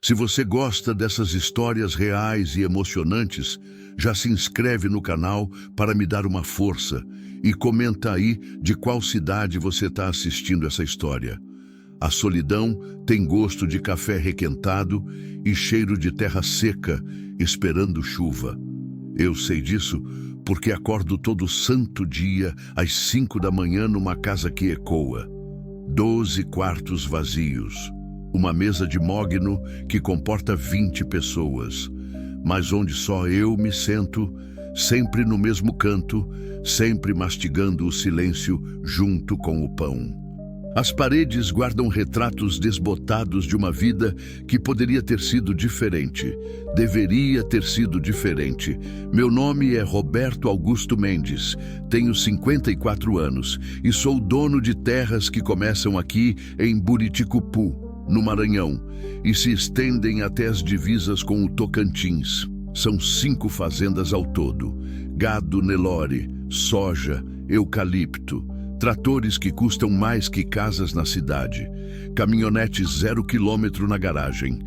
Se você gosta dessas histórias reais e emocionantes, já se inscreve no canal para me dar uma força e comenta aí de qual cidade você está assistindo essa história. A solidão tem gosto de café requentado e cheiro de terra seca, esperando chuva. Eu sei disso porque acordo todo santo dia às 5 da manhã numa casa que ecoa. 12 quartos vazios. Uma mesa de mogno que comporta 20 pessoas, mas onde só eu me sento, sempre no mesmo canto, sempre mastigando o silêncio junto com o pão. As paredes guardam retratos desbotados de uma vida que poderia ter sido diferente, deveria ter sido diferente. Meu nome é Roberto Augusto Mendes, tenho 54 anos e sou dono de terras que começam aqui em Buriticupu, no Maranhão, e se estendem até as divisas com o Tocantins. São 5 fazendas ao todo: gado Nelore, soja, eucalipto, tratores que custam mais que casas na cidade, caminhonetes 0 quilômetro na garagem,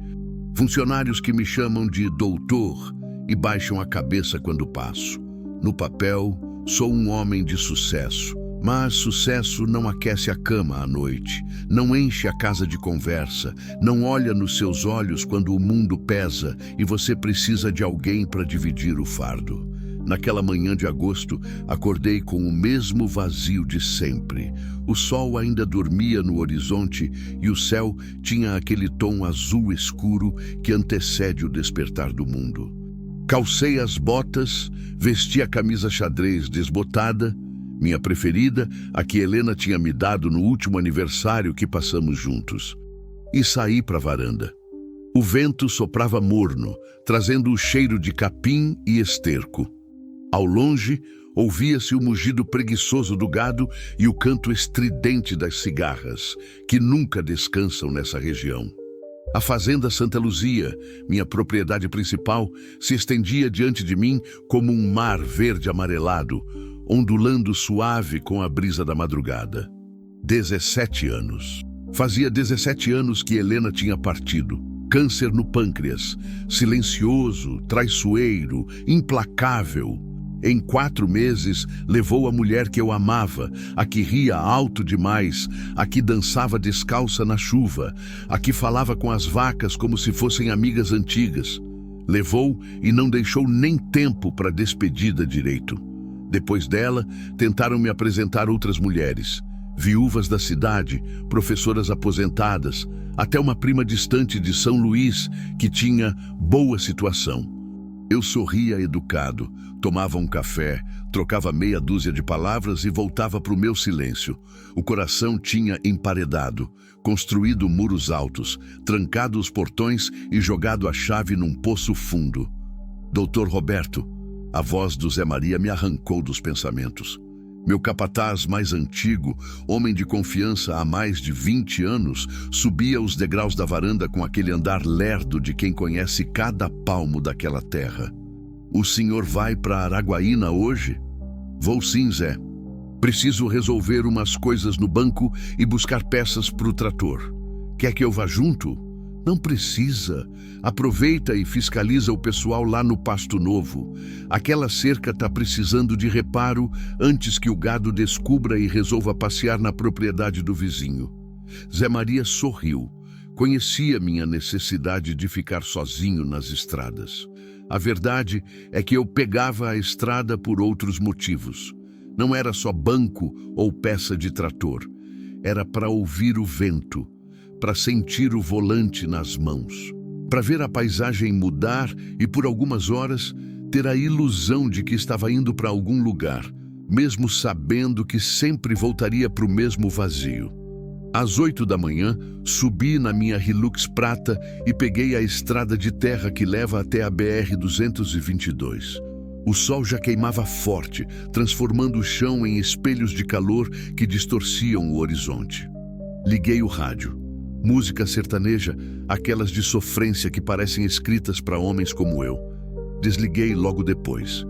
funcionários que me chamam de doutor e baixam a cabeça quando passo. No papel, sou um homem de sucesso. Mas sucesso não aquece a cama à noite, não enche a casa de conversa, não olha nos seus olhos quando o mundo pesa e você precisa de alguém para dividir o fardo. Naquela manhã de agosto, acordei com o mesmo vazio de sempre. O sol ainda dormia no horizonte e o céu tinha aquele tom azul escuro que antecede o despertar do mundo. Calcei as botas, vesti a camisa xadrez desbotada, minha preferida, a que Helena tinha me dado no último aniversário que passamos juntos, e saí para a varanda. O vento soprava morno, trazendo o cheiro de capim e esterco. Ao longe, ouvia-se o mugido preguiçoso do gado e o canto estridente das cigarras, que nunca descansam nessa região. A fazenda Santa Luzia, minha propriedade principal, se estendia diante de mim como um mar verde amarelado, ondulando suave com a brisa da madrugada. 17 anos. Fazia 17 anos que Helena tinha partido. Câncer no pâncreas, silencioso, traiçoeiro, implacável. Em 4 meses, levou a mulher que eu amava, a que ria alto demais, a que dançava descalça na chuva, a que falava com as vacas como se fossem amigas antigas. Levou e não deixou nem tempo para despedida direito. Depois dela, tentaram me apresentar outras mulheres, viúvas da cidade, professoras aposentadas, até uma prima distante de São Luís que tinha boa situação. Eu sorria educado, tomava um café, trocava meia dúzia de palavras e voltava para o meu silêncio. O coração tinha emparedado, construído muros altos, trancado os portões e jogado a chave num poço fundo. Doutor Roberto, a voz do Zé Maria me arrancou dos pensamentos. Meu capataz mais antigo, homem de confiança há mais de 20 anos, subia os degraus da varanda com aquele andar lerdo de quem conhece cada palmo daquela terra. O senhor vai para Araguaína hoje? Vou sim, Zé. Preciso resolver umas coisas no banco e buscar peças para o trator. Quer que eu vá junto? Não precisa. Aproveita e fiscaliza o pessoal lá no Pasto Novo. Aquela cerca está precisando de reparo antes que o gado descubra e resolva passear na propriedade do vizinho. Zé Maria sorriu. Conhecia minha necessidade de ficar sozinho nas estradas. A verdade é que eu pegava a estrada por outros motivos. Não era só banco ou peça de trator. Era para ouvir o vento, para sentir o volante nas mãos, para ver a paisagem mudar e por algumas horas ter a ilusão de que estava indo para algum lugar, mesmo sabendo que sempre voltaria para o mesmo vazio. Às 8 da manhã, subi na minha Hilux prata e peguei a estrada de terra que leva até a BR-222. O sol já queimava forte, transformando o chão em espelhos de calor que distorciam o horizonte. Liguei o rádio. Música sertaneja, aquelas de sofrência que parecem escritas para homens como eu. Desliguei logo depois.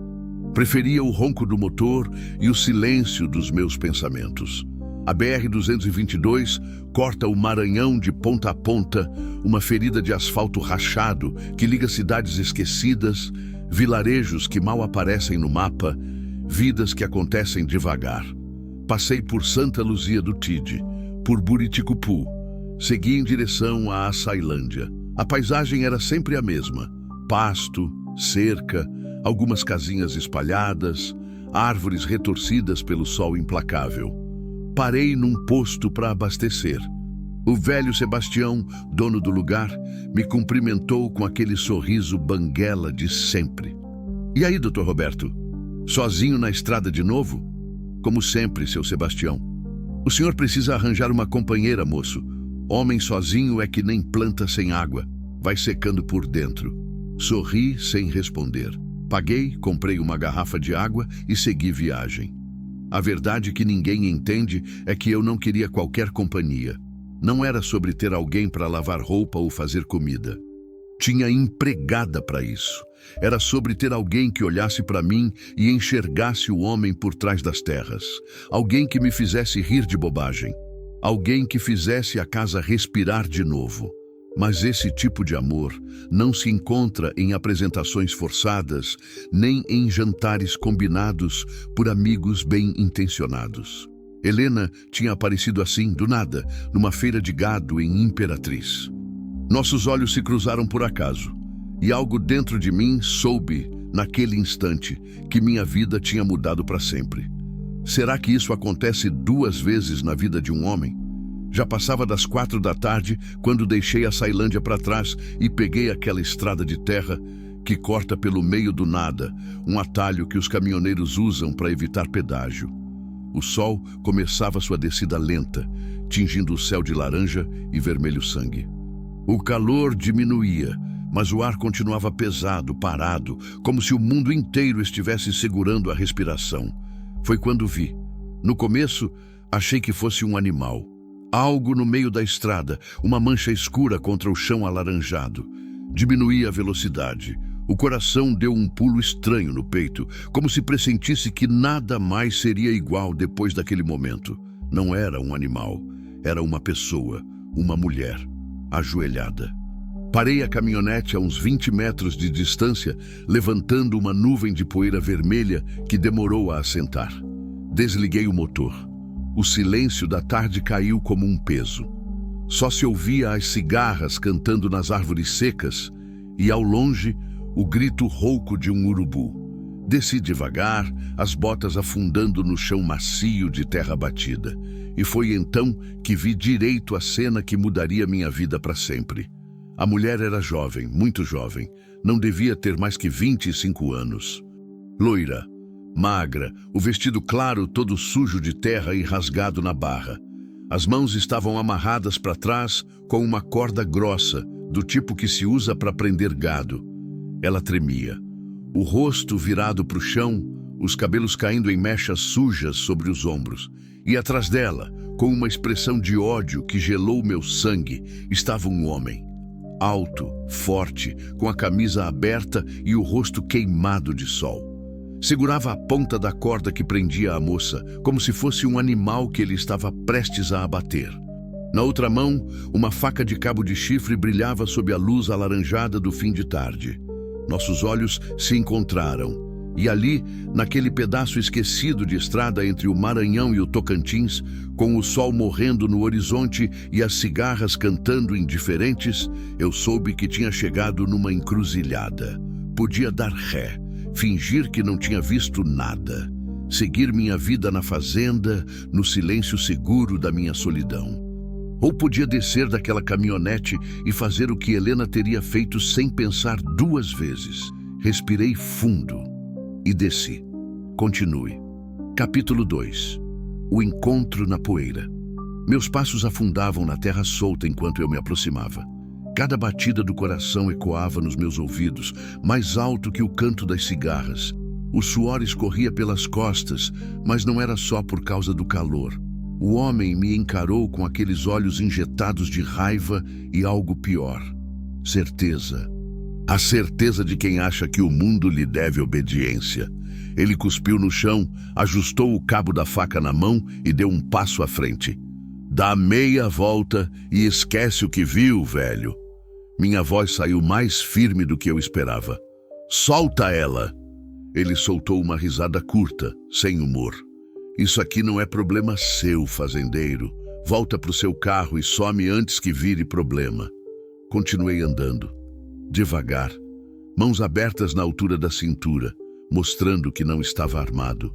Preferia o ronco do motor e o silêncio dos meus pensamentos. A BR-222 corta o Maranhão de ponta a ponta, uma ferida de asfalto rachado que liga cidades esquecidas, vilarejos que mal aparecem no mapa, vidas que acontecem devagar. Passei por Santa Luzia do Tide, por Buriticupu, segui em direção à Açailândia. A paisagem era sempre a mesma: pasto, cerca, algumas casinhas espalhadas, árvores retorcidas pelo sol implacável. Parei num posto para abastecer. O velho Sebastião, dono do lugar, me cumprimentou com aquele sorriso banguela de sempre. E aí, Dr. Roberto? Sozinho na estrada de novo? Como sempre, seu Sebastião. O senhor precisa arranjar uma companheira, moço. Homem sozinho é que nem planta sem água. Vai secando por dentro. Sorri sem responder. Paguei, comprei uma garrafa de água e segui viagem. A verdade que ninguém entende é que eu não queria qualquer companhia. Não era sobre ter alguém para lavar roupa ou fazer comida. Tinha empregada para isso. Era sobre ter alguém que olhasse para mim e enxergasse o homem por trás das terras. Alguém que me fizesse rir de bobagem. Alguém que fizesse a casa respirar de novo. Mas esse tipo de amor não se encontra em apresentações forçadas, nem em jantares combinados por amigos bem-intencionados. Helena tinha aparecido assim, do nada, numa feira de gado em Imperatriz. Nossos olhos se cruzaram por acaso, e algo dentro de mim soube, naquele instante, que minha vida tinha mudado para sempre. Será que isso acontece 2 vezes na vida de um homem? Já passava das 4 da tarde quando deixei a Açailândia para trás e peguei aquela estrada de terra que corta pelo meio do nada, um atalho que os caminhoneiros usam para evitar pedágio. O sol começava sua descida lenta, tingindo o céu de laranja e vermelho sangue. O calor diminuía, mas o ar continuava pesado, parado, como se o mundo inteiro estivesse segurando a respiração. Foi quando vi. No começo, achei que fosse um animal. Algo no meio da estrada, uma mancha escura contra o chão alaranjado. Diminuí a velocidade. O coração deu um pulo estranho no peito, como se pressentisse que nada mais seria igual depois daquele momento. Não era um animal, era uma pessoa, uma mulher, ajoelhada. Parei a caminhonete a uns 20 metros de distância, levantando uma nuvem de poeira vermelha que demorou a assentar. Desliguei o motor. O silêncio da tarde caiu como um peso. Só se ouvia as cigarras cantando nas árvores secas e, ao longe, o grito rouco de um urubu. Desci devagar, as botas afundando no chão macio de terra batida. E foi então que vi direito a cena que mudaria minha vida para sempre. A mulher era jovem, muito jovem. Não devia ter mais que 25 anos. Loira, magra, o vestido claro todo sujo de terra e rasgado na barra. As mãos estavam amarradas para trás com uma corda grossa, do tipo que se usa para prender gado. Ela tremia. O rosto virado para o chão, os cabelos caindo em mechas sujas sobre os ombros. E atrás dela, com uma expressão de ódio que gelou meu sangue, estava um homem. Alto, forte, com a camisa aberta e o rosto queimado de sol. Segurava a ponta da corda que prendia a moça, como se fosse um animal que ele estava prestes a abater. Na outra mão, uma faca de cabo de chifre brilhava sob a luz alaranjada do fim de tarde. Nossos olhos se encontraram, e ali, naquele pedaço esquecido de estrada entre o Maranhão e o Tocantins, com o sol morrendo no horizonte e as cigarras cantando indiferentes, eu soube que tinha chegado numa encruzilhada. Podia dar ré, fingir que não tinha visto nada, seguir minha vida na fazenda, no silêncio seguro da minha solidão. Ou podia descer daquela caminhonete e fazer o que Helena teria feito sem pensar 2 vezes. Respirei fundo e desci. Continue. Capítulo 2. O encontro na poeira. Meus passos afundavam na terra solta enquanto eu me aproximava. Cada batida do coração ecoava nos meus ouvidos, mais alto que o canto das cigarras. O suor escorria pelas costas, mas não era só por causa do calor. O homem me encarou com aqueles olhos injetados de raiva e algo pior: certeza. A certeza de quem acha que o mundo lhe deve obediência. Ele cuspiu no chão, ajustou o cabo da faca na mão e deu um passo à frente. Dá meia volta e esquece o que viu, velho. Minha voz saiu mais firme do que eu esperava. Solta ela! Ele soltou uma risada curta, sem humor. Isso aqui não é problema seu, fazendeiro. Volta pro seu carro e some antes que vire problema. Continuei andando. Devagar, mãos abertas na altura da cintura, mostrando que não estava armado.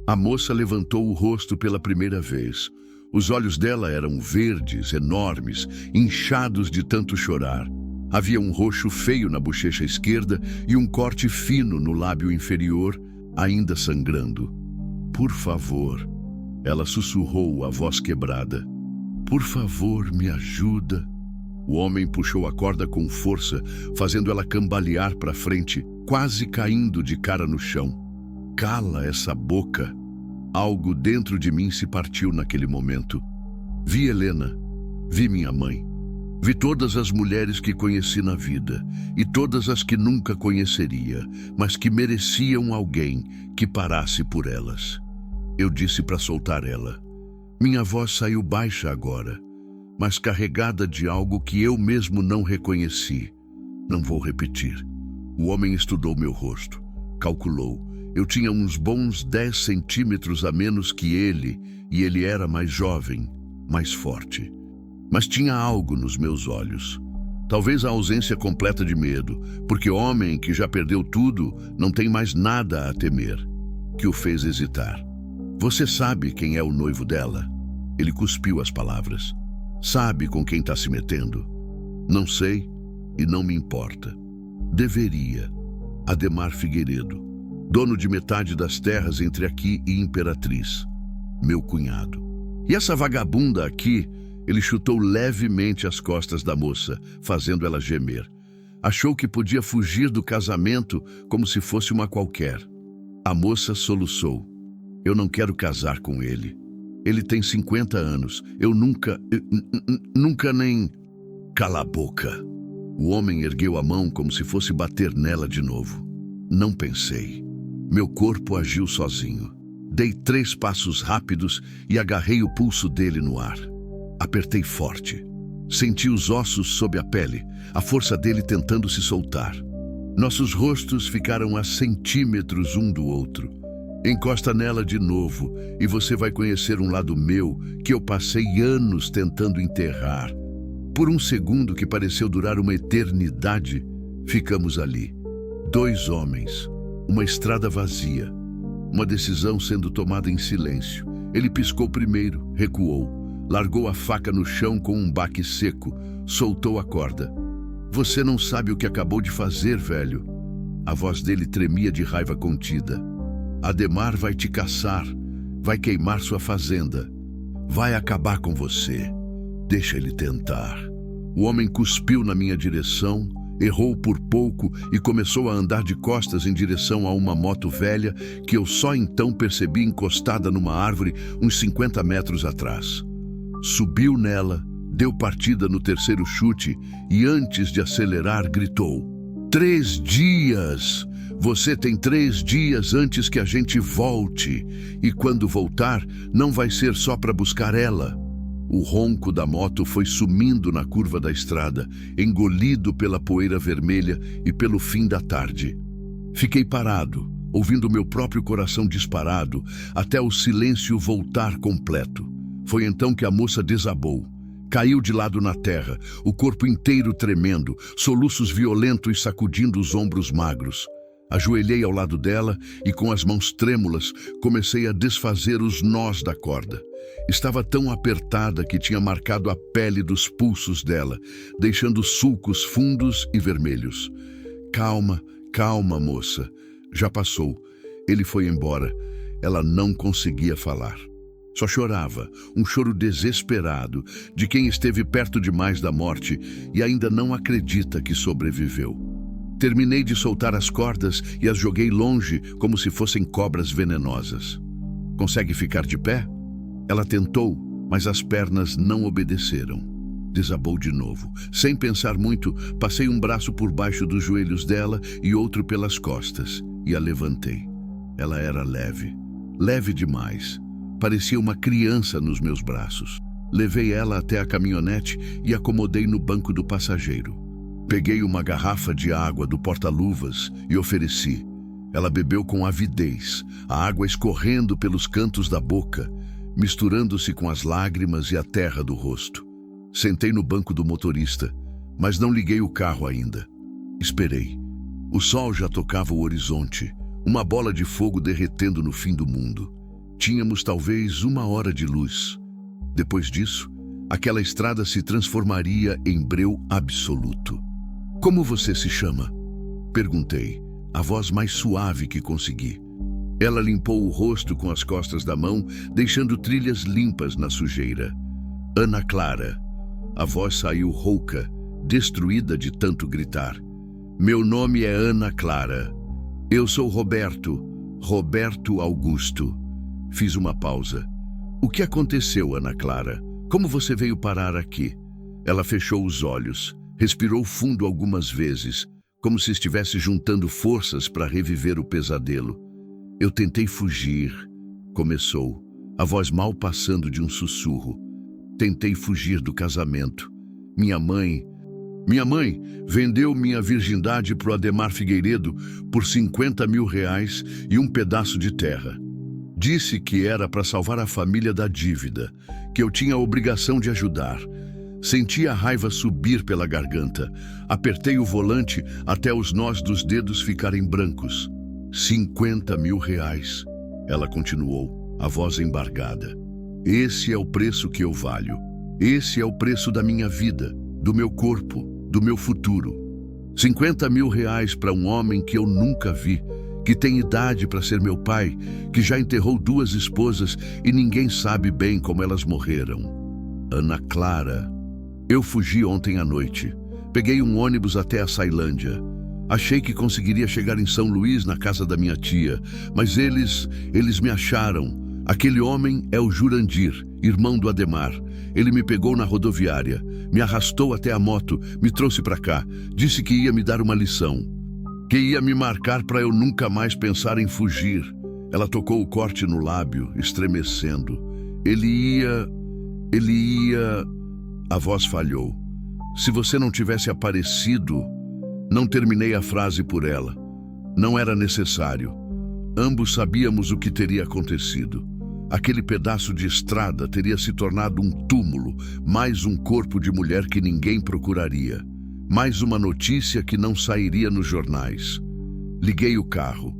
A moça levantou o rosto pela primeira vez. Os olhos dela eram verdes, enormes, inchados de tanto chorar. Havia um roxo feio na bochecha esquerda e um corte fino no lábio inferior, ainda sangrando. Por favor, ela sussurrou, a voz quebrada. Por favor, me ajuda. O homem puxou a corda com força, fazendo ela cambalear para frente, quase caindo de cara no chão. Cala essa boca! Algo dentro de mim se partiu naquele momento. Vi Helena, vi minha mãe, vi todas as mulheres que conheci na vida e todas as que nunca conheceria, mas que mereciam alguém que parasse por elas. Eu disse para soltar ela. Minha voz saiu baixa agora, mas carregada de algo que eu mesmo não reconheci. Não vou repetir. O homem estudou meu rosto, calculou. Eu tinha uns bons 10 centímetros a menos que ele, e ele era mais jovem, mais forte. Mas tinha algo nos meus olhos. Talvez a ausência completa de medo, porque homem que já perdeu tudo não tem mais nada a temer, que o fez hesitar. Você sabe quem é o noivo dela? Ele cuspiu as palavras. Sabe com quem está se metendo? Não sei e não me importa. Deveria. Ademar Figueiredo, dono de metade das terras entre aqui e Imperatriz. Meu cunhado. E essa vagabunda aqui, ele chutou levemente as costas da moça, fazendo ela gemer. Achou que podia fugir do casamento como se fosse uma qualquer. A moça soluçou. Eu não quero casar com ele. Ele tem 50 anos. Eu nunca nem... Cala a boca. O homem ergueu a mão como se fosse bater nela de novo. Não pensei. Meu corpo agiu sozinho. Dei 3 passos rápidos e agarrei o pulso dele no ar. Apertei forte. Senti os ossos sob a pele, a força dele tentando se soltar. Nossos rostos ficaram a centímetros um do outro. Encosta nela de novo e você vai conhecer um lado meu que eu passei anos tentando enterrar. Por um segundo que pareceu durar uma eternidade, ficamos ali. 2 homens, uma estrada vazia, uma decisão sendo tomada em silêncio. Ele piscou primeiro, recuou, largou a faca no chão com um baque seco, soltou a corda. Você não sabe o que acabou de fazer, velho. A voz dele tremia de raiva contida. Ademar vai te caçar, vai queimar sua fazenda, vai acabar com você. Deixa ele tentar. O homem cuspiu na minha direção, errou por pouco e começou a andar de costas em direção a uma moto velha que eu só então percebi encostada numa árvore uns 50 metros atrás. Subiu nela, deu partida no terceiro chute e antes de acelerar gritou: 3 dias! Você tem 3 dias antes que a gente volte, e quando voltar, não vai ser só para buscar ela. O ronco da moto foi sumindo na curva da estrada, engolido pela poeira vermelha e pelo fim da tarde. Fiquei parado, ouvindo meu próprio coração disparado, até o silêncio voltar completo. Foi então que a moça desabou. Caiu de lado na terra, o corpo inteiro tremendo, soluços violentos sacudindo os ombros magros. Ajoelhei ao lado dela e com as mãos trêmulas comecei a desfazer os nós da corda. Estava tão apertada que tinha marcado a pele dos pulsos dela, deixando sulcos fundos e vermelhos. Calma, calma, moça. Já passou. Ele foi embora. Ela não conseguia falar. Só chorava, um choro desesperado, de quem esteve perto demais da morte e ainda não acredita que sobreviveu. Terminei de soltar as cordas e as joguei longe como se fossem cobras venenosas. Consegue ficar de pé? Ela tentou, mas as pernas não obedeceram. Desabou de novo. Sem pensar muito, passei um braço por baixo dos joelhos dela e outro pelas costas, e a levantei. Ela era leve. Leve demais. Parecia uma criança nos meus braços. Levei ela até a caminhonete e acomodei no banco do passageiro. Peguei uma garrafa de água do porta-luvas e ofereci. Ela bebeu com avidez, a água escorrendo pelos cantos da boca, misturando-se com as lágrimas e a terra do rosto. Sentei no banco do motorista, mas não liguei o carro ainda. Esperei. O sol já tocava o horizonte, uma bola de fogo derretendo no fim do mundo. Tínhamos talvez 1 hora de luz. Depois disso, aquela estrada se transformaria em breu absoluto. Como você se chama? Perguntei, a voz mais suave que consegui. Ela limpou o rosto com as costas da mão, deixando trilhas limpas na sujeira. Ana Clara. A voz saiu rouca, destruída de tanto gritar. Meu nome é Ana Clara. Eu sou Roberto Augusto. Fiz uma pausa. O que aconteceu, Ana Clara? Como você veio parar aqui? Ela fechou os olhos, respirou fundo algumas vezes, como se estivesse juntando forças para reviver o pesadelo. Eu tentei fugir, começou, a voz mal passando de um sussurro. Tentei fugir do casamento. Minha mãe vendeu minha virgindade pro Ademar Figueiredo por R$50 mil e um pedaço de terra. Disse que era para salvar a família da dívida, que eu tinha a obrigação de ajudar. Senti a raiva subir pela garganta. Apertei o volante até os nós dos dedos ficarem brancos. R$50 mil. Ela continuou, a voz embargada. Esse é o preço que eu valho. Esse é o preço da minha vida, do meu corpo, do meu futuro. R$50 mil para um homem que eu nunca vi, que tem idade para ser meu pai, que já enterrou 2 esposas e ninguém sabe bem como elas morreram. Ana Clara. Eu fugi ontem à noite. Peguei um ônibus até a Ceilândia. Achei que conseguiria chegar em São Luís, na casa da minha tia, mas eles me acharam. Aquele homem é o Jurandir, irmão do Ademar. Ele me pegou na rodoviária, me arrastou até a moto, me trouxe para cá, disse que ia me dar uma lição, que ia me marcar para eu nunca mais pensar em fugir. Ela tocou o corte no lábio, estremecendo. Ele ia... A voz falhou. Se você não tivesse aparecido... Não terminei a frase por ela. Não era necessário. Ambos sabíamos o que teria acontecido. Aquele pedaço de estrada teria se tornado um túmulo, mais um corpo de mulher que ninguém procuraria, mais uma notícia que não sairia nos jornais. Liguei o carro.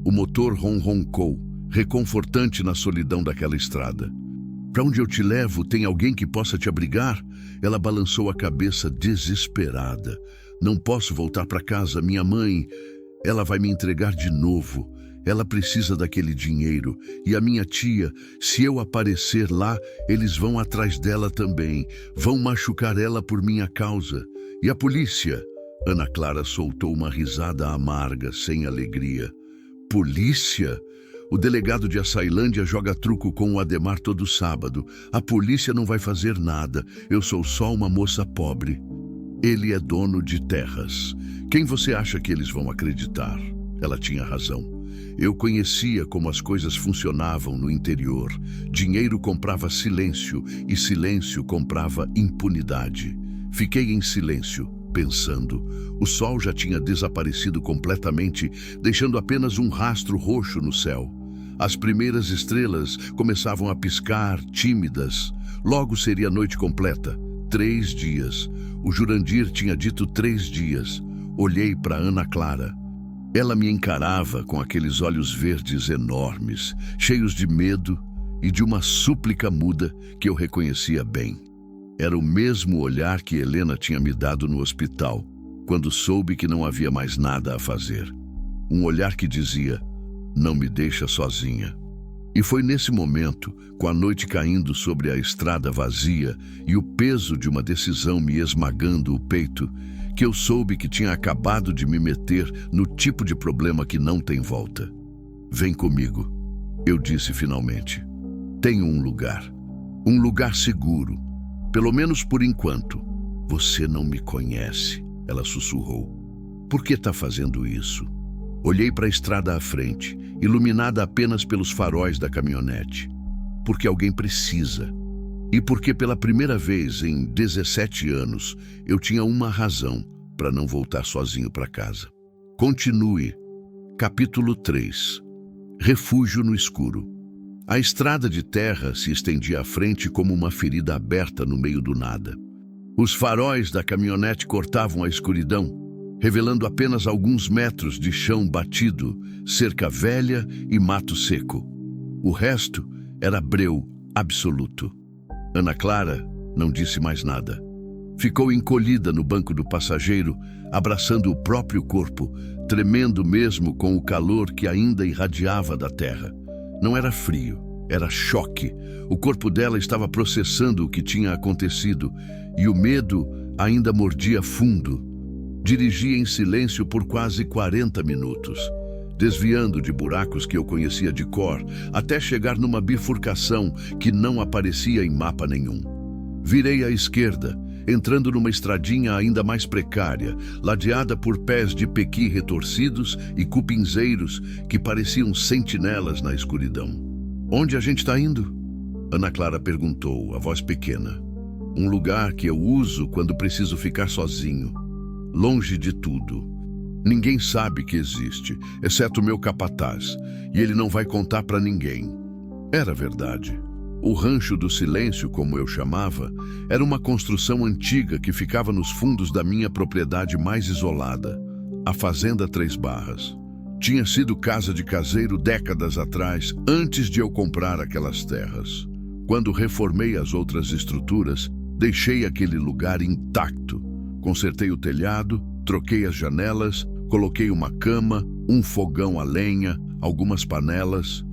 O motor ronroncou, reconfortante na solidão daquela estrada. Para onde eu te levo, tem alguém que possa te abrigar? Ela balançou a cabeça desesperada. Não posso voltar para casa, minha mãe... Ela vai me entregar de novo. Ela precisa daquele dinheiro. E a minha tia, se eu aparecer lá, eles vão atrás dela também. Vão machucar ela por minha causa. E a polícia? Ana Clara soltou uma risada amarga, sem alegria. Polícia? O delegado de Açailândia joga truco com o Ademar todo sábado. A polícia não vai fazer nada. Eu sou só uma moça pobre. Ele é dono de terras. Quem você acha que eles vão acreditar? Ela tinha razão. Eu conhecia como as coisas funcionavam no interior. Dinheiro comprava silêncio e silêncio comprava impunidade. Fiquei em silêncio, pensando. O sol já tinha desaparecido completamente, deixando apenas um rastro roxo no céu. As primeiras estrelas começavam a piscar, tímidas. Logo seria noite completa. 3 dias. O Jurandir tinha dito 3 dias. Olhei para Ana Clara. Ela me encarava com aqueles olhos verdes enormes, cheios de medo e de uma súplica muda que eu reconhecia bem. Era o mesmo olhar que Helena tinha me dado no hospital, quando soube que não havia mais nada a fazer. Um olhar que dizia, não me deixa sozinha. E foi nesse momento, com a noite caindo sobre a estrada vazia e o peso de uma decisão me esmagando o peito, que eu soube que tinha acabado de me meter no tipo de problema que não tem volta. Vem comigo, eu disse finalmente. Tenho um lugar seguro. Pelo menos por enquanto. Você não me conhece, ela sussurrou. Por que está fazendo isso? Olhei para a estrada à frente, iluminada apenas pelos faróis da caminhonete. Porque alguém precisa. E porque pela primeira vez em 17 anos eu tinha uma razão para não voltar sozinho para casa. Continue. Capítulo 3. Refúgio no escuro. A estrada de terra se estendia à frente como uma ferida aberta no meio do nada. Os faróis da caminhonete cortavam a escuridão, revelando apenas alguns metros de chão batido, cerca velha e mato seco. O resto era breu absoluto. Ana Clara não disse mais nada. Ficou encolhida no banco do passageiro, abraçando o próprio corpo, tremendo mesmo com o calor que ainda irradiava da terra. Não era frio, era choque. O corpo dela estava processando o que tinha acontecido e o medo ainda mordia fundo. Dirigia em silêncio por quase 40 minutos, desviando de buracos que eu conhecia de cor, até chegar numa bifurcação que não aparecia em mapa nenhum. Virei à esquerda, entrando numa estradinha ainda mais precária, ladeada por pés de pequi retorcidos e cupinzeiros que pareciam sentinelas na escuridão. Onde a gente está indo? Ana Clara perguntou, a voz pequena. Um lugar que eu uso quando preciso ficar sozinho, longe de tudo. Ninguém sabe que existe, exceto o meu capataz, e ele não vai contar para ninguém. Era verdade. O Rancho do Silêncio, como eu chamava, era uma construção antiga que ficava nos fundos da minha propriedade mais isolada, a Fazenda Três Barras. Tinha sido casa de caseiro décadas atrás, antes de eu comprar aquelas terras. Quando reformei as outras estruturas, deixei aquele lugar intacto. Consertei o telhado, troquei as janelas, coloquei uma cama, um fogão a lenha, algumas panelas.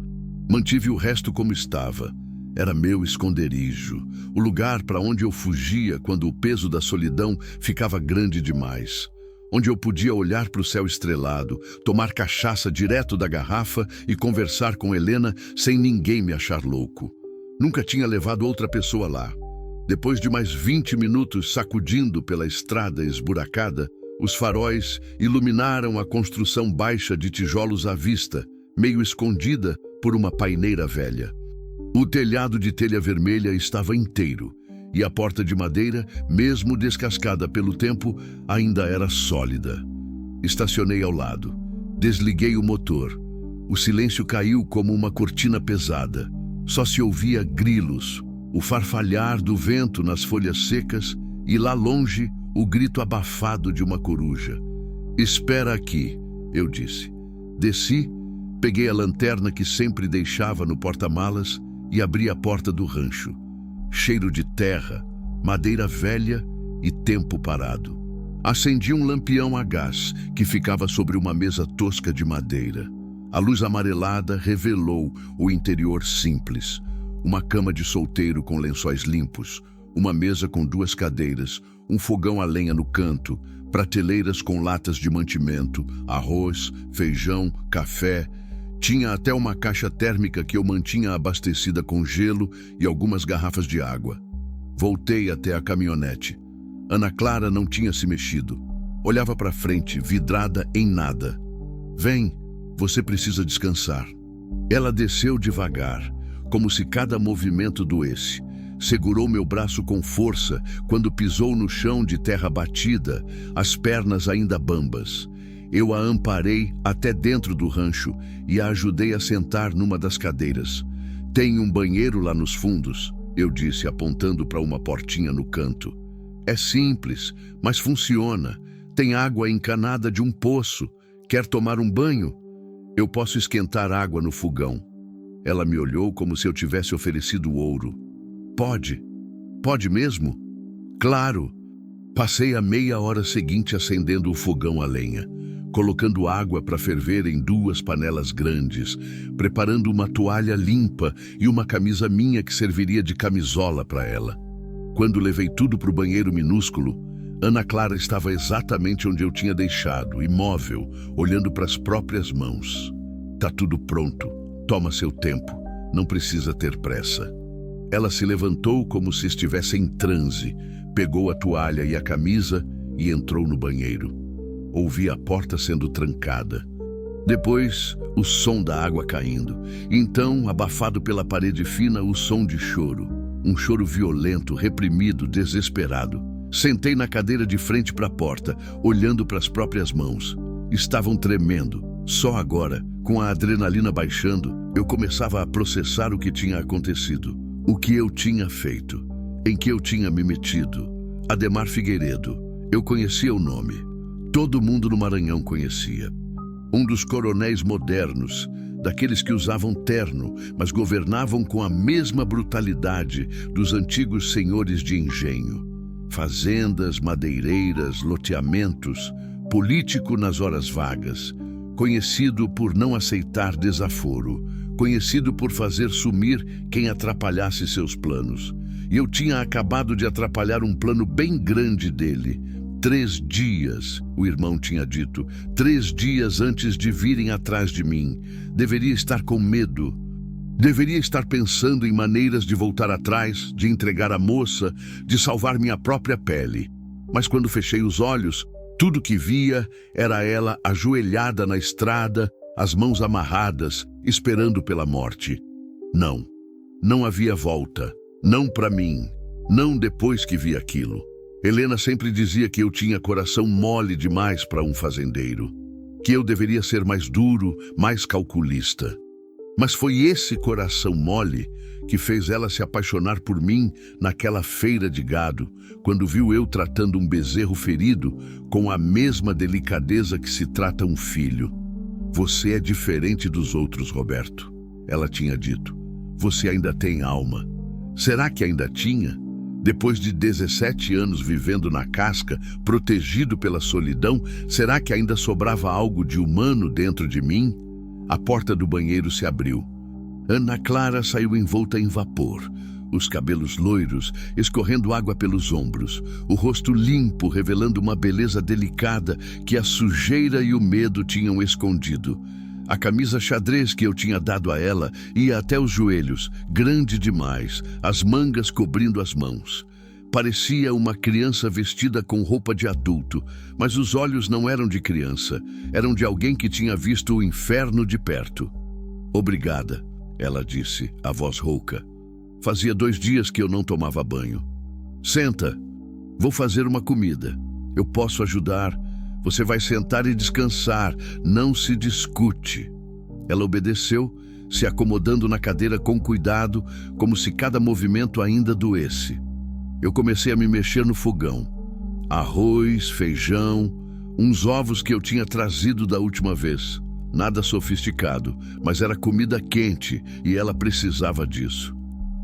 Mantive o resto como estava. Era meu esconderijo, o lugar para onde eu fugia quando o peso da solidão ficava grande demais. Onde eu podia olhar para o céu estrelado, tomar cachaça direto da garrafa e conversar com Helena sem ninguém me achar louco. Nunca tinha levado outra pessoa lá. Depois de mais 20 minutos sacudindo pela estrada esburacada, os faróis iluminaram a construção baixa de tijolos à vista, meio escondida por uma paineira velha. O telhado de telha vermelha estava inteiro, e a porta de madeira, mesmo descascada pelo tempo, ainda era sólida. Estacionei ao lado. Desliguei o motor. O silêncio caiu como uma cortina pesada. Só se ouvia grilos, o farfalhar do vento nas folhas secas e, lá longe, o grito abafado de uma coruja. "Espera aqui", eu disse. Desci, peguei a lanterna que sempre deixava no porta-malas e abri a porta do rancho. Cheiro de terra, madeira velha e tempo parado. Acendi um lampião a gás que ficava sobre uma mesa tosca de madeira. A luz amarelada revelou o interior simples. Uma cama de solteiro com lençóis limpos, uma mesa com 2 cadeiras, um fogão a lenha no canto, prateleiras com latas de mantimento, arroz, feijão, café. Tinha até uma caixa térmica que eu mantinha abastecida com gelo e algumas garrafas de água. Voltei até a caminhonete. Ana Clara não tinha se mexido. Olhava para frente, vidrada em nada. "Vem, você precisa descansar." Ela desceu devagar, como se cada movimento doesse. Segurou meu braço com força quando pisou no chão de terra batida, as pernas ainda bambas. Eu a amparei até dentro do rancho e a ajudei a sentar numa das cadeiras. "Tem um banheiro lá nos fundos", eu disse, apontando para uma portinha no canto. "É simples, mas funciona. Tem água encanada de um poço. Quer tomar um banho? Eu posso esquentar água no fogão." Ela me olhou como se eu tivesse oferecido ouro. "Pode? Pode mesmo?" "Claro." Passei a meia hora seguinte acendendo o fogão a lenha, colocando água para ferver em 2 panelas grandes, preparando uma toalha limpa e uma camisa minha que serviria de camisola para ela. Quando levei tudo para o banheiro minúsculo, Ana Clara estava exatamente onde eu tinha deixado, imóvel, olhando para as próprias mãos. "Tá tudo pronto. Toma seu tempo. Não precisa ter pressa." Ela se levantou como se estivesse em transe, pegou a toalha e a camisa e entrou no banheiro. Ouvi a porta sendo trancada. Depois, o som da água caindo. Então, abafado pela parede fina, o som de choro. Um choro violento, reprimido, desesperado. Sentei na cadeira de frente para a porta, olhando para as próprias mãos. Estavam tremendo. Só agora, com a adrenalina baixando, eu começava a processar o que tinha acontecido. O que eu tinha feito. Em que eu tinha me metido. Ademar Figueiredo. Eu conhecia o nome. Todo mundo no Maranhão conhecia. Um dos coronéis modernos, daqueles que usavam terno, mas governavam com a mesma brutalidade dos antigos senhores de engenho. Fazendas, madeireiras, loteamentos, político nas horas vagas, conhecido por não aceitar desaforo, conhecido por fazer sumir quem atrapalhasse seus planos. E eu tinha acabado de atrapalhar um plano bem grande dele. 3 dias, o irmão tinha dito, 3 dias antes de virem atrás de mim. Deveria estar com medo. Deveria estar pensando em maneiras de voltar atrás, de entregar a moça, de salvar minha própria pele. Mas quando fechei os olhos, tudo que via era ela ajoelhada na estrada, as mãos amarradas, esperando pela morte. Não, não havia volta. Não para mim. Não depois que vi aquilo. Helena sempre dizia que eu tinha coração mole demais para um fazendeiro, que eu deveria ser mais duro, mais calculista. Mas foi esse coração mole que fez ela se apaixonar por mim naquela feira de gado, quando viu eu tratando um bezerro ferido com a mesma delicadeza que se trata um filho. Você é diferente dos outros, Roberto, ela tinha dito. Você ainda tem alma. Será que ainda tinha? Depois de 17 anos vivendo na casca, protegido pela solidão, será que ainda sobrava algo de humano dentro de mim? A porta do banheiro se abriu. Ana Clara saiu envolta em vapor, os cabelos loiros, escorrendo água pelos ombros, o rosto limpo, revelando uma beleza delicada que a sujeira e o medo tinham escondido. A camisa xadrez que eu tinha dado a ela ia até os joelhos, grande demais, as mangas cobrindo as mãos. Parecia uma criança vestida com roupa de adulto, mas os olhos não eram de criança, eram de alguém que tinha visto o inferno de perto. Obrigada, ela disse, a voz rouca. Fazia 2 dias que eu não tomava banho. Senta, vou fazer uma comida. Eu posso ajudar. Você vai sentar e descansar, não se discute. Ela obedeceu, se acomodando na cadeira com cuidado, como se cada movimento ainda doesse. Eu comecei a me mexer no fogão. Arroz, feijão, uns ovos que eu tinha trazido da última vez. Nada sofisticado, mas era comida quente e ela precisava disso.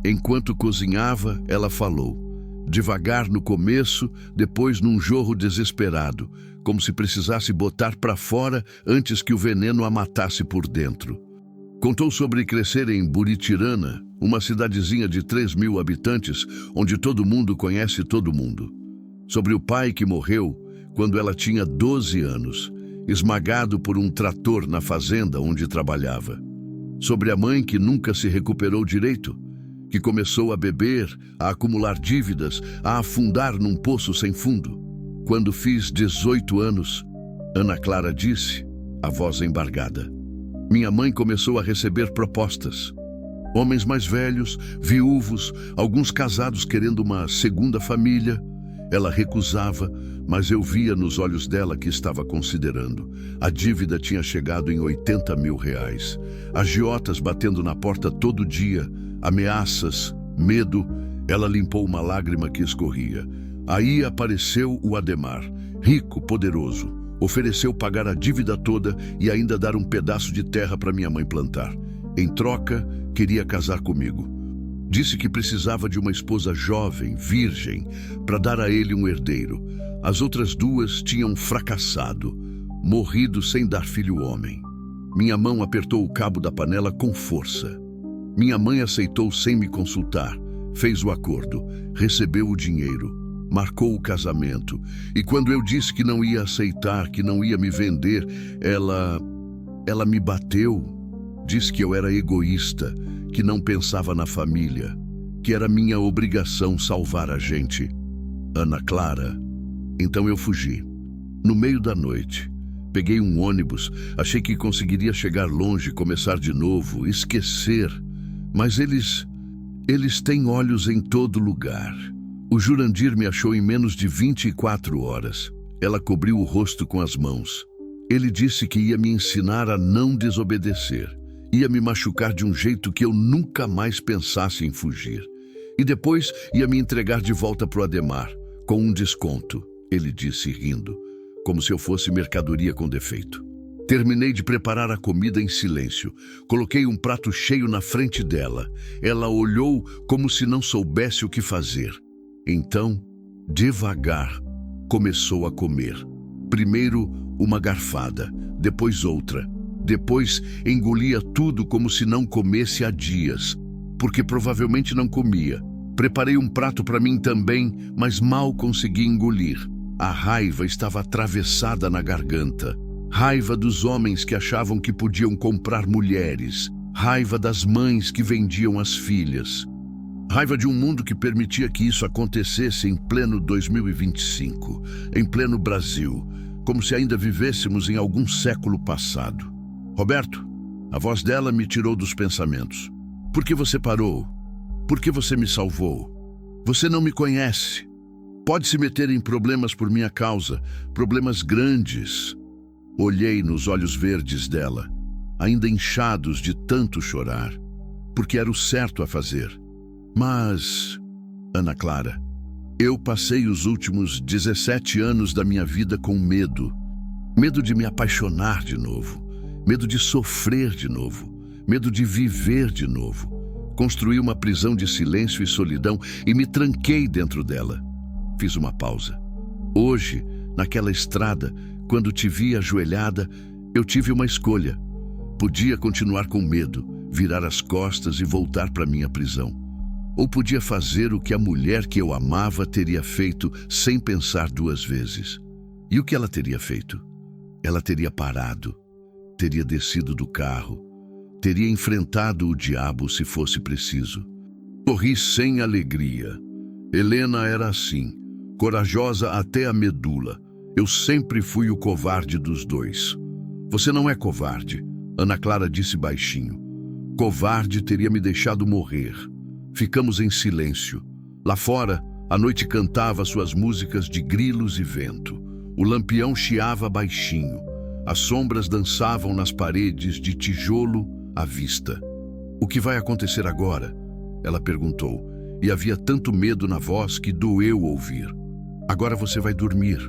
Enquanto cozinhava, ela falou. Devagar no começo, depois num jorro desesperado, como se precisasse botar para fora antes que o veneno a matasse por dentro. Contou sobre crescer em Buritirana, uma cidadezinha de 3.000 habitantes, onde todo mundo conhece todo mundo. Sobre o pai que morreu quando ela tinha 12 anos, esmagado por um trator na fazenda onde trabalhava. Sobre a mãe que nunca se recuperou direito, que começou a beber, a acumular dívidas, a afundar num poço sem fundo. Quando fiz 18 anos, Ana Clara disse, a voz embargada. Minha mãe começou a receber propostas. Homens mais velhos, viúvos, alguns casados querendo uma segunda família. Ela recusava, mas eu via nos olhos dela que estava considerando. A dívida tinha chegado em R$80 mil. Agiotas batendo na porta todo dia, ameaças, medo. Ela limpou uma lágrima que escorria. Aí apareceu o Ademar, rico, poderoso. Ofereceu pagar a dívida toda e ainda dar um pedaço de terra para minha mãe plantar. Em troca, queria casar comigo. Disse que precisava de uma esposa jovem, virgem, para dar a ele um herdeiro. As outras 2 tinham fracassado, morrido sem dar filho homem. Minha mão apertou o cabo da panela com força. Minha mãe aceitou sem me consultar, fez o acordo, recebeu o dinheiro, marcou o casamento. E quando eu disse que não ia aceitar, que não ia me vender, ela me bateu. Disse que eu era egoísta, que não pensava na família. que era minha obrigação salvar a gente. Ana Clara. Então eu fugi. No meio da noite. Peguei um ônibus, achei que conseguiria chegar longe, começar de novo, esquecer. Mas eles têm olhos em todo lugar. O Jurandir me achou em menos de 24 horas. Ela cobriu o rosto com as mãos. Ele disse que ia me ensinar a não desobedecer. Ia me machucar de um jeito que eu nunca mais pensasse em fugir. E depois ia me entregar de volta pro Ademar, com um desconto, ele disse rindo, como se eu fosse mercadoria com defeito. Terminei de preparar a comida em silêncio. Coloquei um prato cheio na frente dela. Ela olhou como se não soubesse o que fazer. Então, devagar, começou a comer. Primeiro uma garfada, depois outra. Depois engolia tudo como se não comesse há dias, porque provavelmente não comia. Preparei um prato para mim também, mas mal consegui engolir. A raiva estava atravessada na garganta. Raiva dos homens que achavam que podiam comprar mulheres. Raiva das mães que vendiam as filhas. Raiva de um mundo que permitia que isso acontecesse em pleno 2025, em pleno Brasil, como se ainda vivêssemos em algum século passado. Roberto, a voz dela me tirou dos pensamentos. Por que você parou? Por que você me salvou? Você não me conhece. Pode se meter em problemas por minha causa, problemas grandes. Olhei nos olhos verdes dela, ainda inchados de tanto chorar, porque era o certo a fazer. Mas, Ana Clara, eu passei os últimos 17 anos da minha vida com medo. Medo de me apaixonar de novo. Medo de sofrer de novo. Medo de viver de novo. Construí uma prisão de silêncio e solidão e me tranquei dentro dela. Fiz uma pausa. Hoje, naquela estrada, quando te vi ajoelhada, eu tive uma escolha. Podia continuar com medo, virar as costas e voltar para minha prisão. Ou podia fazer o que a mulher que eu amava teria feito sem pensar duas vezes. E o que ela teria feito? Ela teria parado, teria descido do carro, teria enfrentado o diabo se fosse preciso. Corri sem alegria. Helena era assim, corajosa até a medula. Eu sempre fui o covarde dos dois. Você não é covarde, Ana Clara disse baixinho. Covarde teria me deixado morrer. Ficamos em silêncio. Lá fora, a noite cantava suas músicas de grilos e vento. O lampião chiava baixinho. As sombras dançavam nas paredes de tijolo à vista. O que vai acontecer agora? Ela perguntou, e havia tanto medo na voz que doeu ouvir. Agora você vai dormir.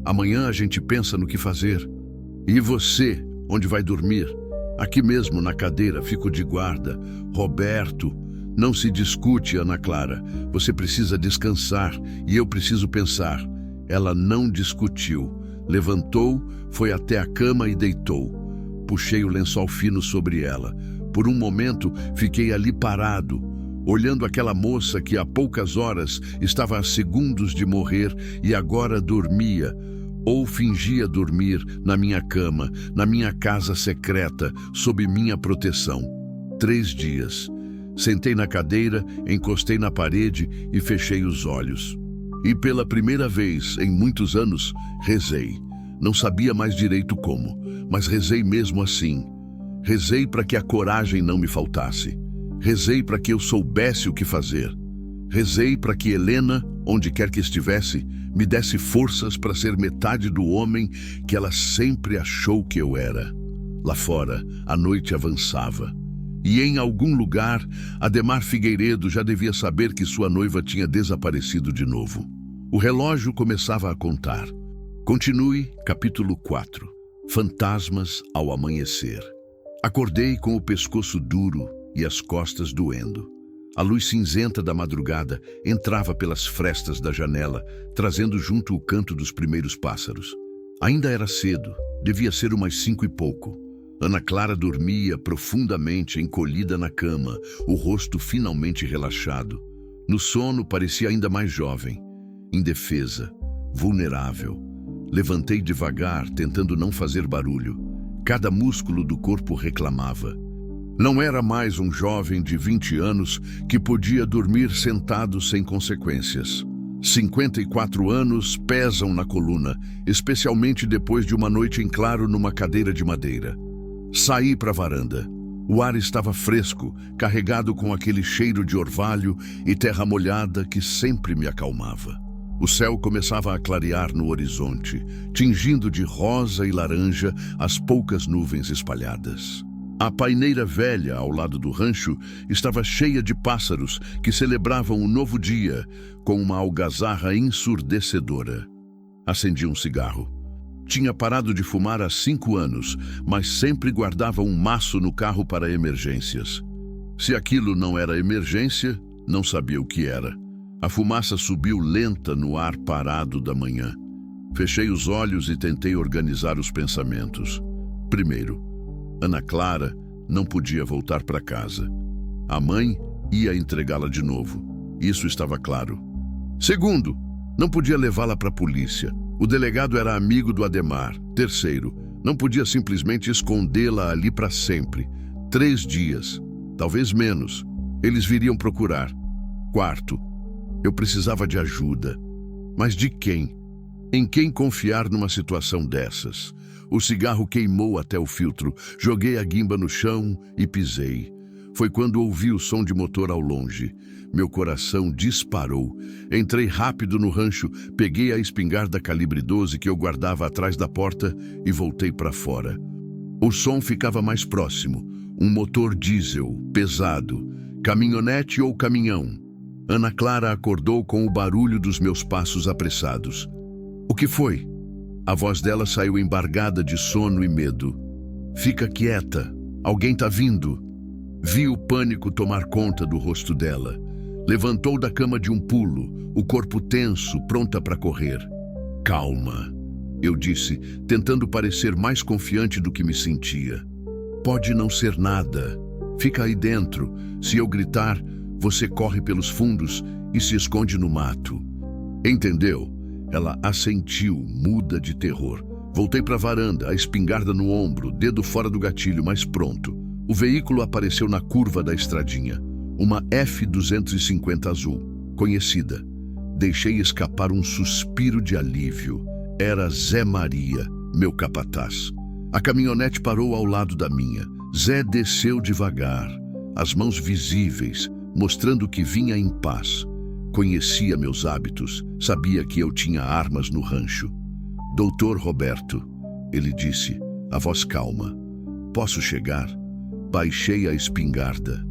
Amanhã a gente pensa no que fazer. E você, onde vai dormir? Aqui mesmo na cadeira, fico de guarda. Roberto, não se discute, Ana Clara. Você precisa descansar e eu preciso pensar. Ela não discutiu. Levantou, foi até a cama e deitou. Puxei o lençol fino sobre ela. Por um momento, fiquei ali parado, olhando aquela moça que há poucas horas estava a segundos de morrer e agora dormia, ou fingia dormir na minha cama, na minha casa secreta, sob minha proteção. 3 dias. Sentei na cadeira, encostei na parede e fechei os olhos. E pela primeira vez em muitos anos, rezei. Não sabia mais direito como, mas rezei mesmo assim. Rezei para que a coragem não me faltasse. Rezei para que eu soubesse o que fazer. Rezei para que Helena, onde quer que estivesse, me desse forças para ser metade do homem que ela sempre achou que eu era. Lá fora, a noite avançava. E em algum lugar, Ademar Figueiredo já devia saber que sua noiva tinha desaparecido de novo. O relógio começava a contar. Continue, capítulo 4. Fantasmas ao amanhecer. Acordei com o pescoço duro e as costas doendo. A luz cinzenta da madrugada entrava pelas frestas da janela, trazendo junto o canto dos primeiros pássaros. Ainda era cedo, devia ser umas 5 e pouco. Ana Clara dormia profundamente encolhida na cama, o rosto finalmente relaxado. No sono parecia ainda mais jovem, indefesa, vulnerável. Levantei devagar, tentando não fazer barulho. Cada músculo do corpo reclamava. Não era mais um jovem de 20 anos que podia dormir sentado sem consequências. 54 anos pesam na coluna, especialmente depois de uma noite em claro numa cadeira de madeira. Saí para a varanda. O ar estava fresco, carregado com aquele cheiro de orvalho e terra molhada que sempre me acalmava. O céu começava a clarear no horizonte, tingindo de rosa e laranja as poucas nuvens espalhadas. A paineira velha ao lado do rancho estava cheia de pássaros que celebravam o novo dia com uma algazarra ensurdecedora. Acendi um cigarro. Tinha parado de fumar há 5 anos, mas sempre guardava um maço no carro para emergências. Se aquilo não era emergência, não sabia o que era. A fumaça subiu lenta no ar parado da manhã. Fechei os olhos e tentei organizar os pensamentos. Primeiro, Ana Clara não podia voltar para casa. A mãe ia entregá-la de novo. Isso estava claro. Segundo, não podia levá-la para a polícia. O delegado era amigo do Ademar. Terceiro, não podia simplesmente escondê-la ali para sempre. 3 dias, talvez menos. Eles viriam procurar. Quarto, eu precisava de ajuda. Mas de quem? Em quem confiar numa situação dessas? O cigarro queimou até o filtro. Joguei a guimba no chão e pisei. Foi quando ouvi o som de motor ao longe. Meu coração disparou. Entrei rápido no rancho, peguei a espingarda calibre 12 que eu guardava atrás da porta e voltei para fora. O som ficava mais próximo. Um motor diesel, pesado. Caminhonete ou caminhão. Ana Clara acordou com o barulho dos meus passos apressados. O que foi? A voz dela saiu embargada de sono e medo. Fica quieta. Alguém tá vindo. Vi o pânico tomar conta do rosto dela. Levantou da cama de um pulo, o corpo tenso, pronta para correr. Calma, eu disse, tentando parecer mais confiante do que me sentia. Pode não ser nada. Fica aí dentro. Se eu gritar, você corre pelos fundos e se esconde no mato. Entendeu? Ela assentiu, muda de terror. Voltei para a varanda, a espingarda no ombro, dedo fora do gatilho, mas pronto. O veículo apareceu na curva da estradinha. Uma F-250 azul, conhecida. Deixei escapar um suspiro de alívio. Era Zé Maria, meu capataz. A caminhonete parou ao lado da minha. Zé desceu devagar, as mãos visíveis, mostrando que vinha em paz. Conhecia meus hábitos, sabia que eu tinha armas no rancho. Doutor Roberto, ele disse, a voz calma. Posso chegar? Baixei a espingarda.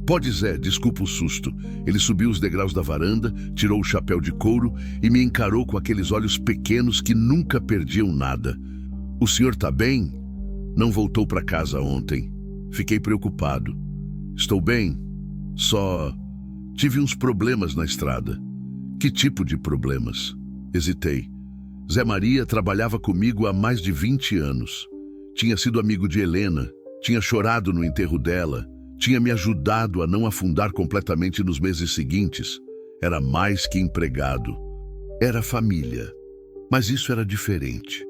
Pode, Zé, desculpa o susto. Ele subiu os degraus da varanda, tirou o chapéu de couro e me encarou com aqueles olhos pequenos que nunca perdiam nada. O senhor tá bem? Não voltou para casa ontem. Fiquei preocupado. Estou bem, só tive uns problemas na estrada. Que tipo de problemas? Hesitei. Zé Maria trabalhava comigo há mais de 20 anos. Tinha sido amigo de Helena, tinha chorado no enterro dela, tinha me ajudado a não afundar completamente nos meses seguintes. Era mais que empregado. Era família. Mas isso era diferente.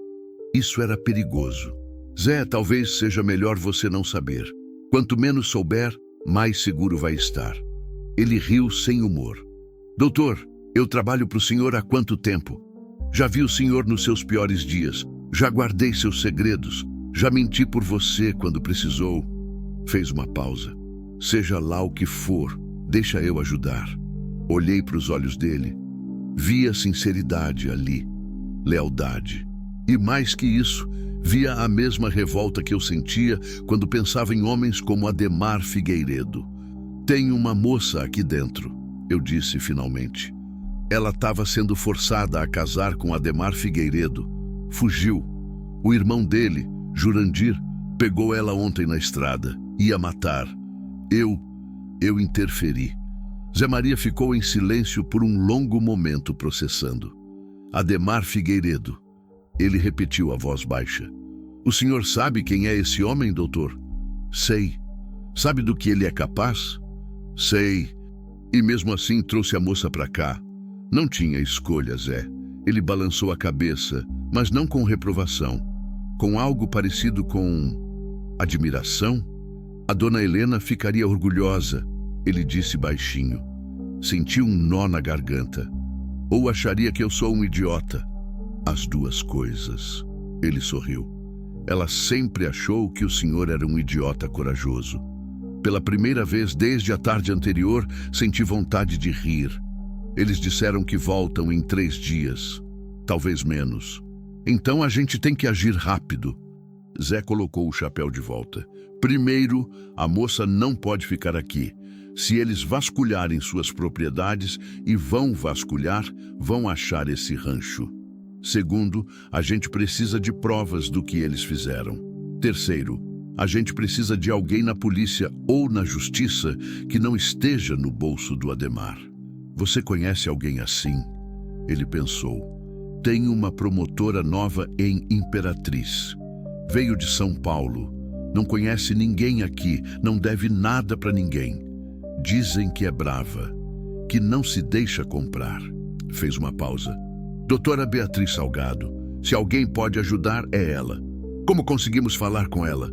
Isso era perigoso. Zé, talvez seja melhor você não saber. Quanto menos souber, mais seguro vai estar. Ele riu sem humor. Doutor, eu trabalho para o senhor há quanto tempo? Já vi o senhor nos seus piores dias. Já guardei seus segredos. Já menti por você quando precisou. Fez uma pausa. Seja lá o que for, deixa eu ajudar. Olhei para os olhos dele. Vi a sinceridade ali. Lealdade. E mais que isso, via a mesma revolta que eu sentia quando pensava em homens como Ademar Figueiredo. Tem uma moça aqui dentro, eu disse finalmente. Ela estava sendo forçada a casar com Ademar Figueiredo. Fugiu. O irmão dele, Jurandir, pegou ela ontem na estrada. Ia matar. Eu interferi. Zé Maria ficou em silêncio por um longo momento processando. Ademar Figueiredo. Ele repetiu a voz baixa. O senhor sabe quem é esse homem, doutor? Sei. Sabe do que ele é capaz? Sei. E mesmo assim trouxe a moça para cá. Não tinha escolha, Zé. Ele balançou a cabeça, mas não com reprovação. Com algo parecido com admiração. A dona Helena ficaria orgulhosa, ele disse baixinho. Senti um nó na garganta. Ou acharia que eu sou um idiota. As duas coisas. Ele sorriu. Ela sempre achou que o senhor era um idiota corajoso. Pela primeira vez desde a tarde anterior, senti vontade de rir. Eles disseram que voltam em 3 dias. Talvez menos. Então a gente tem que agir rápido. Zé colocou o chapéu de volta. Primeiro, a moça não pode ficar aqui. Se eles vasculharem suas propriedades, e vão vasculhar, vão achar esse rancho. Segundo, a gente precisa de provas do que eles fizeram. Terceiro, a gente precisa de alguém na polícia ou na justiça que não esteja no bolso do Adhemar. Você conhece alguém assim? Ele pensou. Tem uma promotora nova em Imperatriz. Veio de São Paulo. Não conhece ninguém aqui, não deve nada para ninguém. Dizem que é brava, que não se deixa comprar. Fez uma pausa. Doutora Beatriz Salgado, se alguém pode ajudar, é ela. Como conseguimos falar com ela?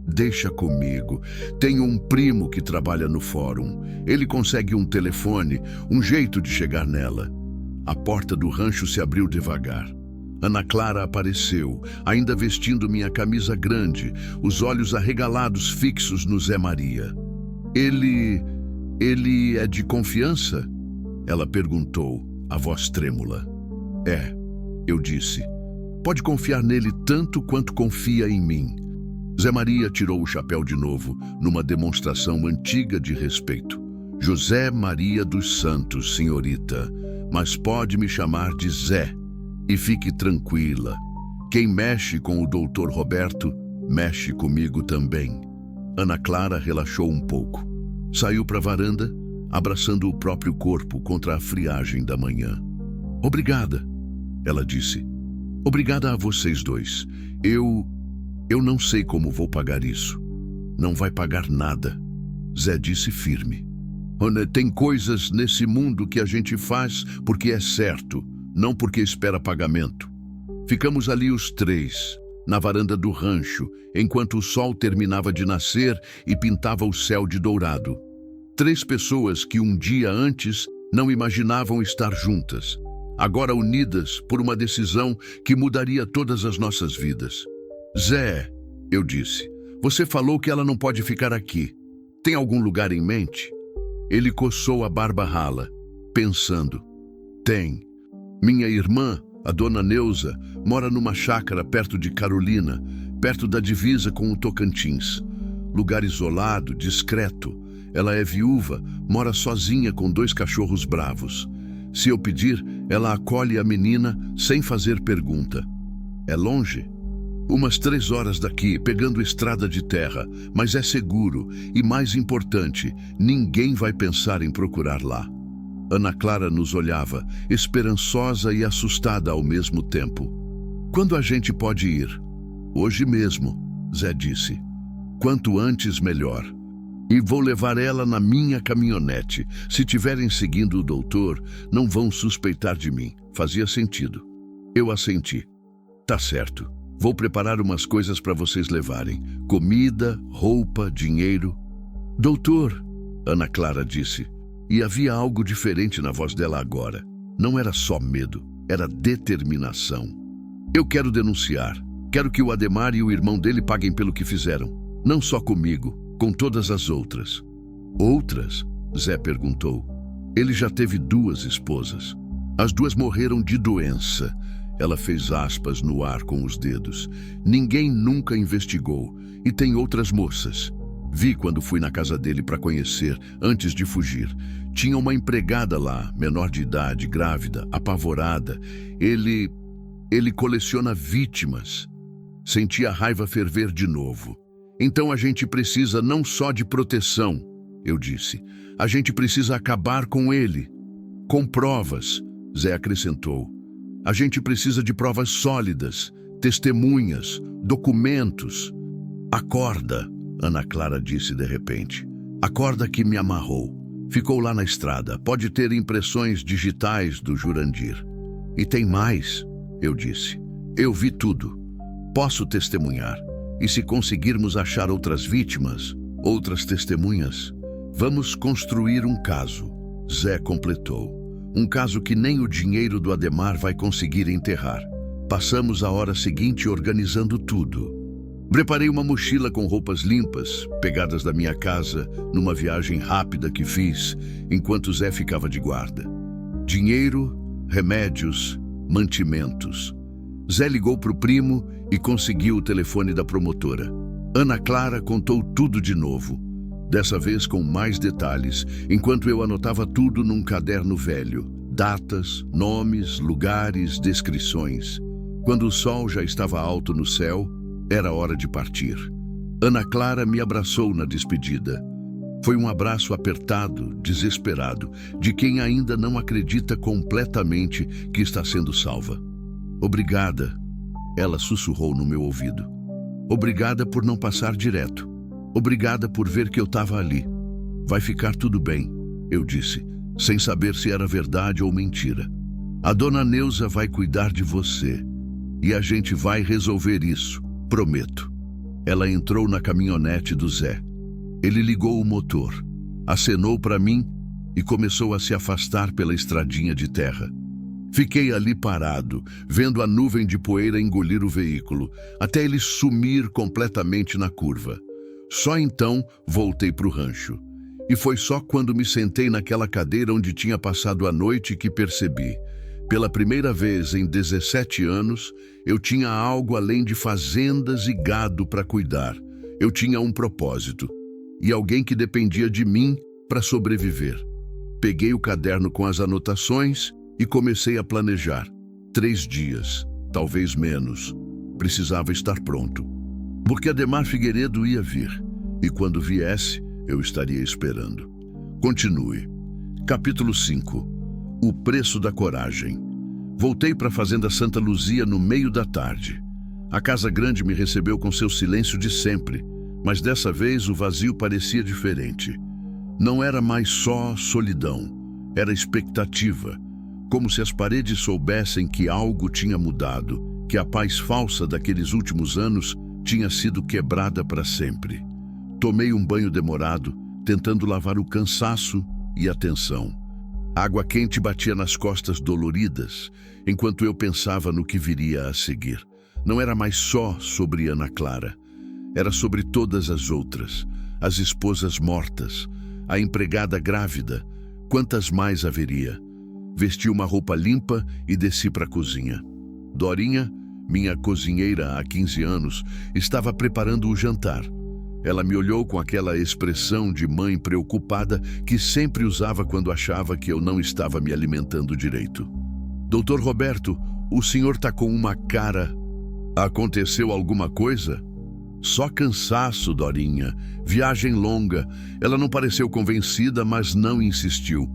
Deixa comigo. Tenho um primo que trabalha no fórum. Ele consegue um telefone, um jeito de chegar nela. A porta do rancho se abriu devagar. Ana Clara apareceu, ainda vestindo minha camisa grande, os olhos arregalados fixos no Zé Maria. Ele é de confiança? Ela perguntou, a voz trêmula. É, eu disse. Pode confiar nele tanto quanto confia em mim. Zé Maria tirou o chapéu de novo, numa demonstração antiga de respeito. José Maria dos Santos, senhorita, mas pode me chamar de Zé. E fique tranquila. Quem mexe com o doutor Roberto, mexe comigo também. Ana Clara relaxou um pouco. Saiu para a varanda, abraçando o próprio corpo contra a friagem da manhã. Obrigada, ela disse. Obrigada a vocês dois. Eu não sei como vou pagar isso. Não vai pagar nada. Zé disse firme. Tem coisas nesse mundo que a gente faz porque é certo, não porque espera pagamento. Ficamos ali os 3, na varanda do rancho, enquanto o sol terminava de nascer e pintava o céu de dourado. 3 pessoas que um dia antes não imaginavam estar juntas, agora unidas por uma decisão que mudaria todas as nossas vidas. Zé, eu disse, você falou que ela não pode ficar aqui. Tem algum lugar em mente? Ele coçou a barba rala, pensando. Tem. Minha irmã, a dona Neuza, mora numa chácara perto de Carolina, perto da divisa com o Tocantins. Lugar isolado, discreto. Ela é viúva, mora sozinha com 2 cachorros bravos. Se eu pedir, ela acolhe a menina sem fazer pergunta. É longe? Umas 3 horas daqui, pegando estrada de terra, mas é seguro e, mais importante, ninguém vai pensar em procurar lá. Ana Clara nos olhava, esperançosa e assustada ao mesmo tempo. Quando a gente pode ir? Hoje mesmo, Zé disse. Quanto antes, melhor. E vou levar ela na minha caminhonete. Se tiverem seguindo o doutor, não vão suspeitar de mim. Fazia sentido. Eu assenti. Tá certo. Vou preparar umas coisas para vocês levarem. Comida, roupa, dinheiro. Doutor, Ana Clara disse. E havia algo diferente na voz dela agora. Não era só medo, era determinação. Eu quero denunciar. Quero que o Adhemar e o irmão dele paguem pelo que fizeram. Não só comigo, com todas as outras. Outras? Zé perguntou. Ele já teve 2 esposas. As 2 morreram de doença. Ela fez aspas no ar com os dedos. Ninguém nunca investigou. E tem outras moças. Vi quando fui na casa dele para conhecer, antes de fugir. Tinha uma empregada lá, menor de idade, grávida, apavorada. Ele coleciona vítimas. Senti a raiva ferver de novo. Então a gente precisa não só de proteção, eu disse. A gente precisa acabar com ele. Com provas, Zé acrescentou. A gente precisa de provas sólidas, testemunhas, documentos. Acorda, Ana Clara disse de repente. A corda que me amarrou. Ficou lá na estrada. Pode ter impressões digitais do Jurandir. E tem mais, eu disse. Eu vi tudo. Posso testemunhar. E se conseguirmos achar outras vítimas, Outras testemunhas. Vamos construir um caso, Zé completou. Um caso que nem o dinheiro do Ademar vai conseguir enterrar. Passamos a hora seguinte organizando tudo. Preparei uma mochila com roupas limpas, pegadas da minha casa, numa viagem rápida que fiz, enquanto Zé ficava de guarda. Dinheiro, remédios, mantimentos. Zé ligou para o primo e conseguiu o telefone da promotora. Ana Clara contou tudo de novo, dessa vez com mais detalhes, enquanto eu anotava tudo num caderno velho. Datas, nomes, lugares, descrições. Quando o sol já estava alto no céu, era hora de partir. Ana Clara me abraçou na despedida. Foi um abraço apertado, desesperado, de quem ainda não acredita completamente que está sendo salva. Obrigada, ela sussurrou no meu ouvido. Obrigada por não passar direto. Obrigada por ver que eu estava ali. Vai ficar tudo bem, eu disse, sem saber se era verdade ou mentira. A dona Neuza vai cuidar de você. E a gente vai resolver isso, prometo. Ela entrou na caminhonete do Zé. Ele ligou o motor, acenou para mim e começou a se afastar pela estradinha de terra. Fiquei ali parado, vendo a nuvem de poeira engolir o veículo, até ele sumir completamente na curva. Só então voltei para o rancho. E foi só quando me sentei naquela cadeira onde tinha passado a noite que percebi. Pela primeira vez em 17 anos, eu tinha algo além de fazendas e gado para cuidar. Eu tinha um propósito. E alguém que dependia de mim para sobreviver. Peguei o caderno com as anotações e comecei a planejar. 3 dias, talvez menos. Precisava estar pronto. Porque Ademar Figueiredo ia vir. E quando viesse, eu estaria esperando. Continue. Capítulo 5. O preço da coragem. Voltei para a fazenda Santa Luzia no meio da tarde. A casa grande me recebeu com seu silêncio de sempre, mas dessa vez o vazio parecia diferente. Não era mais só solidão, era expectativa, como se as paredes soubessem que algo tinha mudado, que a paz falsa daqueles últimos anos tinha sido quebrada para sempre. Tomei um banho demorado, tentando lavar o cansaço e a tensão. A água quente batia nas costas doloridas, enquanto eu pensava no que viria a seguir. Não era mais só sobre Ana Clara. Era sobre todas as outras, as esposas mortas, a empregada grávida. Quantas mais haveria? Vesti uma roupa limpa e desci para a cozinha. Dorinha, minha cozinheira há 15 anos, estava preparando o jantar. Ela me olhou com aquela expressão de mãe preocupada que sempre usava quando achava que eu não estava me alimentando direito. Doutor Roberto, o senhor está com uma cara... Aconteceu alguma coisa? Só cansaço, Dorinha. Viagem longa. Ela não pareceu convencida, mas não insistiu.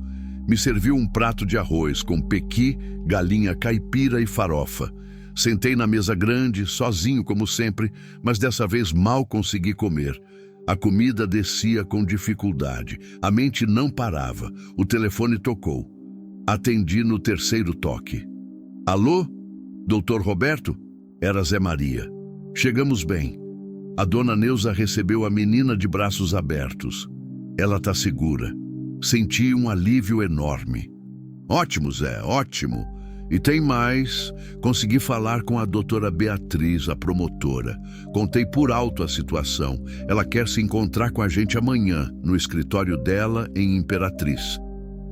Me serviu um prato de arroz com pequi, galinha caipira e farofa. Sentei na mesa grande, sozinho como sempre, mas dessa vez mal consegui comer. A comida descia com dificuldade. A mente não parava. O telefone tocou. Atendi no 3º toque. Alô? Doutor Roberto? Era Zé Maria. Chegamos bem. A dona Neuza recebeu a menina de braços abertos. Ela está segura. Senti um alívio enorme. Ótimo, Zé, ótimo. E tem mais. Consegui falar com a doutora Beatriz, a promotora. Contei por alto a situação. Ela quer se encontrar com a gente amanhã, no escritório dela, em Imperatriz.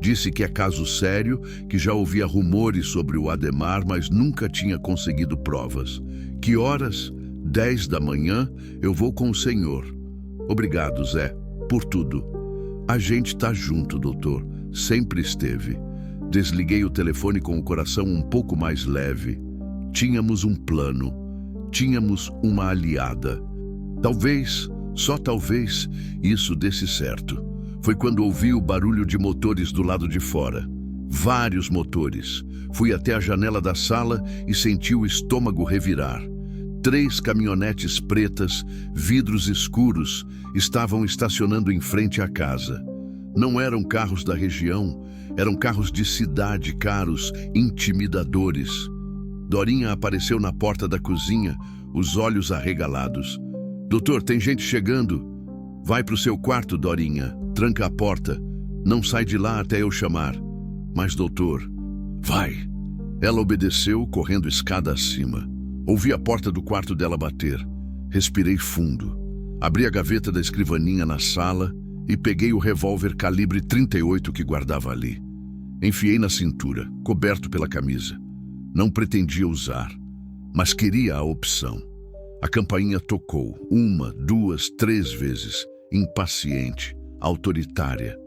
Disse que é caso sério, que já ouvia rumores sobre o Ademar, mas nunca tinha conseguido provas. Que horas? 10 da manhã, eu vou com o senhor. Obrigado, Zé, por tudo. A gente está junto, doutor. Sempre esteve. Desliguei o telefone com o coração um pouco mais leve. Tínhamos um plano. Tínhamos uma aliada. Talvez, só talvez, isso desse certo. Foi quando ouvi o barulho de motores do lado de fora. Vários motores. Fui até a janela da sala e senti o estômago revirar. 3 caminhonetes pretas, vidros escuros, estavam estacionando em frente à casa. Não eram carros da região, eram carros de cidade caros, intimidadores. Dorinha apareceu na porta da cozinha, os olhos arregalados. Doutor, tem gente chegando. Vai pro seu quarto, Dorinha. Tranca a porta. Não sai de lá até eu chamar. Mas, doutor, vai. Ela obedeceu, correndo escada acima. Ouvi a porta do quarto dela bater. Respirei fundo. Abri a gaveta da escrivaninha na sala e peguei o revólver calibre 38 que guardava ali. Enfiei na cintura, coberto pela camisa. Não pretendia usar, mas queria a opção. A campainha tocou 1, 2, 3 vezes, impaciente, autoritária.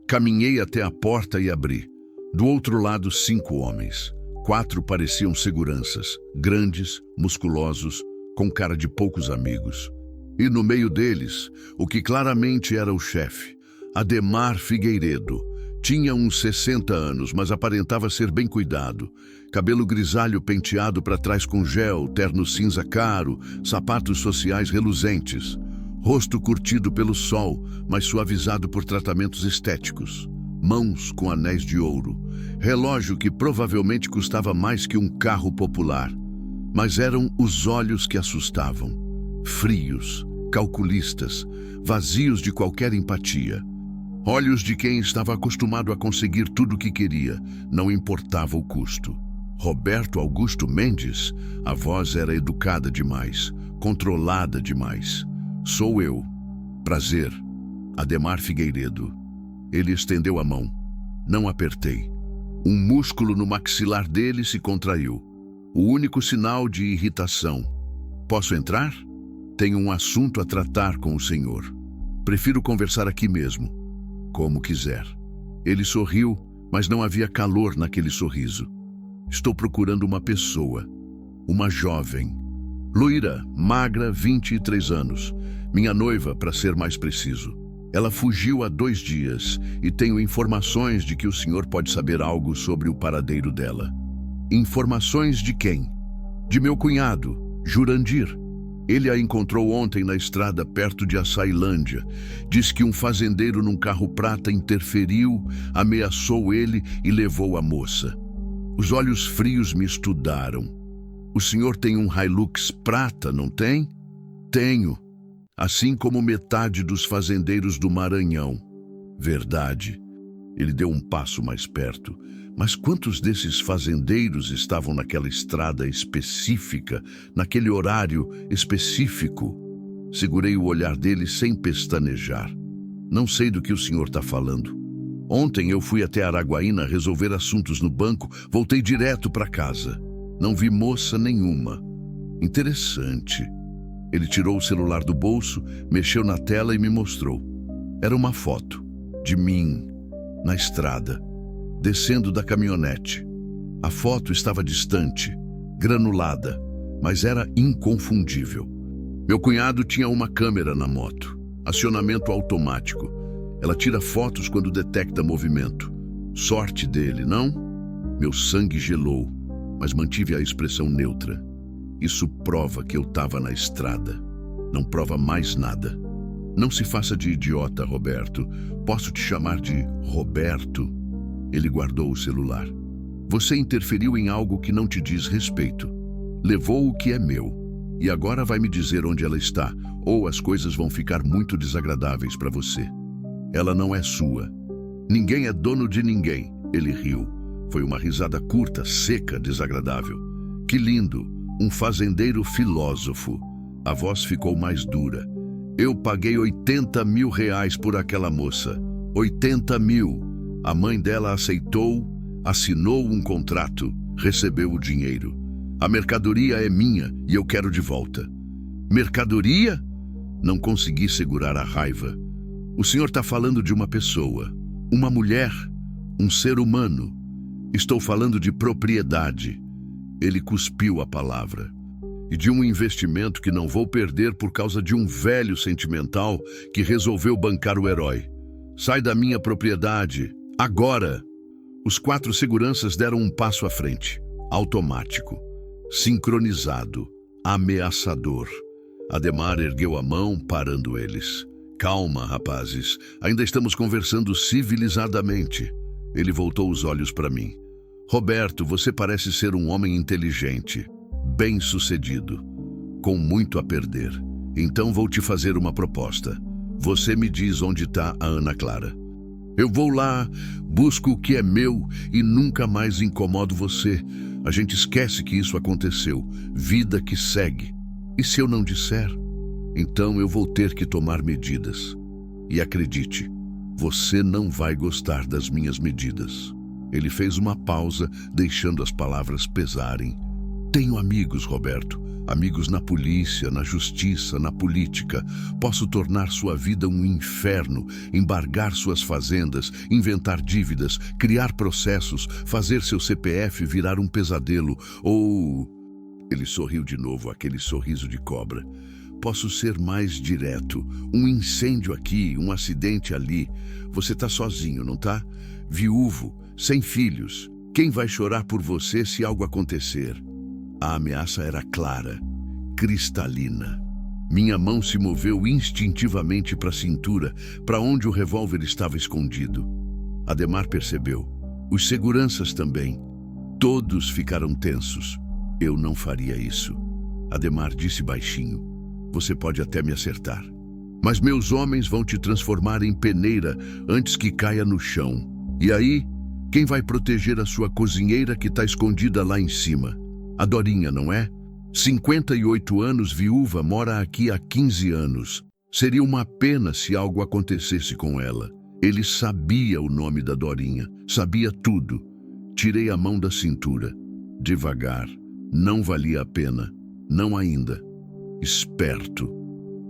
Caminhei até a porta e abri. Do outro lado, 5 homens. 4 pareciam seguranças, grandes, musculosos, com cara de poucos amigos. E no meio deles, o que claramente era o chefe, Ademar Figueiredo. Tinha uns 60 anos, mas aparentava ser bem cuidado. Cabelo grisalho penteado para trás com gel, terno cinza claro, sapatos sociais reluzentes. Rosto curtido pelo sol, mas suavizado por tratamentos estéticos. Mãos com anéis de ouro. Relógio que provavelmente custava mais que um carro popular. Mas eram os olhos que assustavam. Frios, calculistas, vazios de qualquer empatia. Olhos de quem estava acostumado a conseguir tudo o que queria, não importava o custo. Roberto Augusto Mendes, a voz era educada demais, controlada demais. Sou eu. Prazer. Ademar Figueiredo. Ele estendeu a mão. Não apertei. Um músculo no maxilar dele se contraiu. O único sinal de irritação. Posso entrar? Tenho um assunto a tratar com o senhor. Prefiro conversar aqui mesmo. Como quiser. Ele sorriu, mas não havia calor naquele sorriso. Estou procurando uma pessoa. Uma jovem. Loira, magra, 23 anos. Minha noiva, para ser mais preciso. Ela fugiu há 2 dias e tenho informações de que o senhor pode saber algo sobre o paradeiro dela. Informações de quem? De meu cunhado, Jurandir. Ele a encontrou ontem na estrada perto de Açailândia. Diz que um fazendeiro num carro prata interferiu, ameaçou ele e levou a moça. Os olhos frios me estudaram. O senhor tem um Hilux prata, não tem? Tenho. Assim como metade dos fazendeiros do Maranhão. Verdade. Ele deu um passo mais perto. Mas quantos desses fazendeiros estavam naquela estrada específica, naquele horário específico? Segurei o olhar dele sem pestanejar. Não sei do que o senhor está falando. Ontem eu fui até Araguaína resolver assuntos no banco, voltei direto para casa. Não vi moça nenhuma. Interessante. Ele tirou o celular do bolso, mexeu na tela e me mostrou. Era uma foto de mim, na estrada, descendo da caminhonete. A foto estava distante, granulada, mas era inconfundível. Meu cunhado tinha uma câmera na moto, acionamento automático. Ela tira fotos quando detecta movimento. Sorte dele, não? Meu sangue gelou, mas mantive a expressão neutra. Isso prova que eu estava na estrada. Não prova mais nada. Não se faça de idiota, Roberto. Posso te chamar de Roberto? Ele guardou o celular. Você interferiu em algo que não te diz respeito. Levou o que é meu. E agora vai me dizer onde ela está, ou as coisas vão ficar muito desagradáveis para você. Ela não é sua. Ninguém é dono de ninguém. Ele riu. Foi uma risada curta, seca, desagradável. Que lindo! Um fazendeiro filósofo. A voz ficou mais dura. Eu paguei 80 mil reais por aquela moça. 80 mil. A mãe dela aceitou, assinou um contrato, recebeu o dinheiro. A mercadoria é minha e eu quero de volta. Mercadoria? Não consegui segurar a raiva. O senhor está falando de uma pessoa, uma mulher, um ser humano. Estou falando de propriedade. Ele cuspiu a palavra. E de um investimento que não vou perder por causa de um velho sentimental que resolveu bancar o herói. Sai da minha propriedade, agora! Os 4 seguranças deram um passo à frente, automático, sincronizado, ameaçador. Ademar ergueu a mão, parando eles. Calma, rapazes, ainda estamos conversando civilizadamente. Ele voltou os olhos para mim. Roberto, você parece ser um homem inteligente, bem-sucedido, com muito a perder. Então vou te fazer uma proposta. Você me diz onde está a Ana Clara. Eu vou lá, busco o que é meu e nunca mais incomodo você. A gente esquece que isso aconteceu. Vida que segue. E se eu não disser? Então eu vou ter que tomar medidas. E acredite, você não vai gostar das minhas medidas. Ele fez uma pausa, deixando as palavras pesarem. Tenho amigos, Roberto. Amigos na polícia, na justiça, na política. Posso tornar sua vida um inferno, embargar suas fazendas, inventar dívidas, criar processos, fazer seu CPF virar um pesadelo, ou... Ele sorriu de novo, aquele sorriso de cobra. Posso ser mais direto. Um incêndio aqui, um acidente ali. Você tá sozinho, não tá? Viúvo, sem filhos. Quem vai chorar por você se algo acontecer? A ameaça era clara, cristalina. Minha mão se moveu instintivamente para a cintura, para onde o revólver estava escondido. Ademar percebeu. Os seguranças também. Todos ficaram tensos. Eu não faria isso. Ademar disse baixinho. Você pode até me acertar. Mas meus homens vão te transformar em peneira antes que caia no chão. E aí, quem vai proteger a sua cozinheira que está escondida lá em cima? A Dorinha, não é? 58 anos, viúva, mora aqui há 15 anos. Seria uma pena se algo acontecesse com ela. Ele sabia o nome da Dorinha, sabia tudo. Tirei a mão da cintura. Devagar. Não valia a pena. Não ainda. Esperto.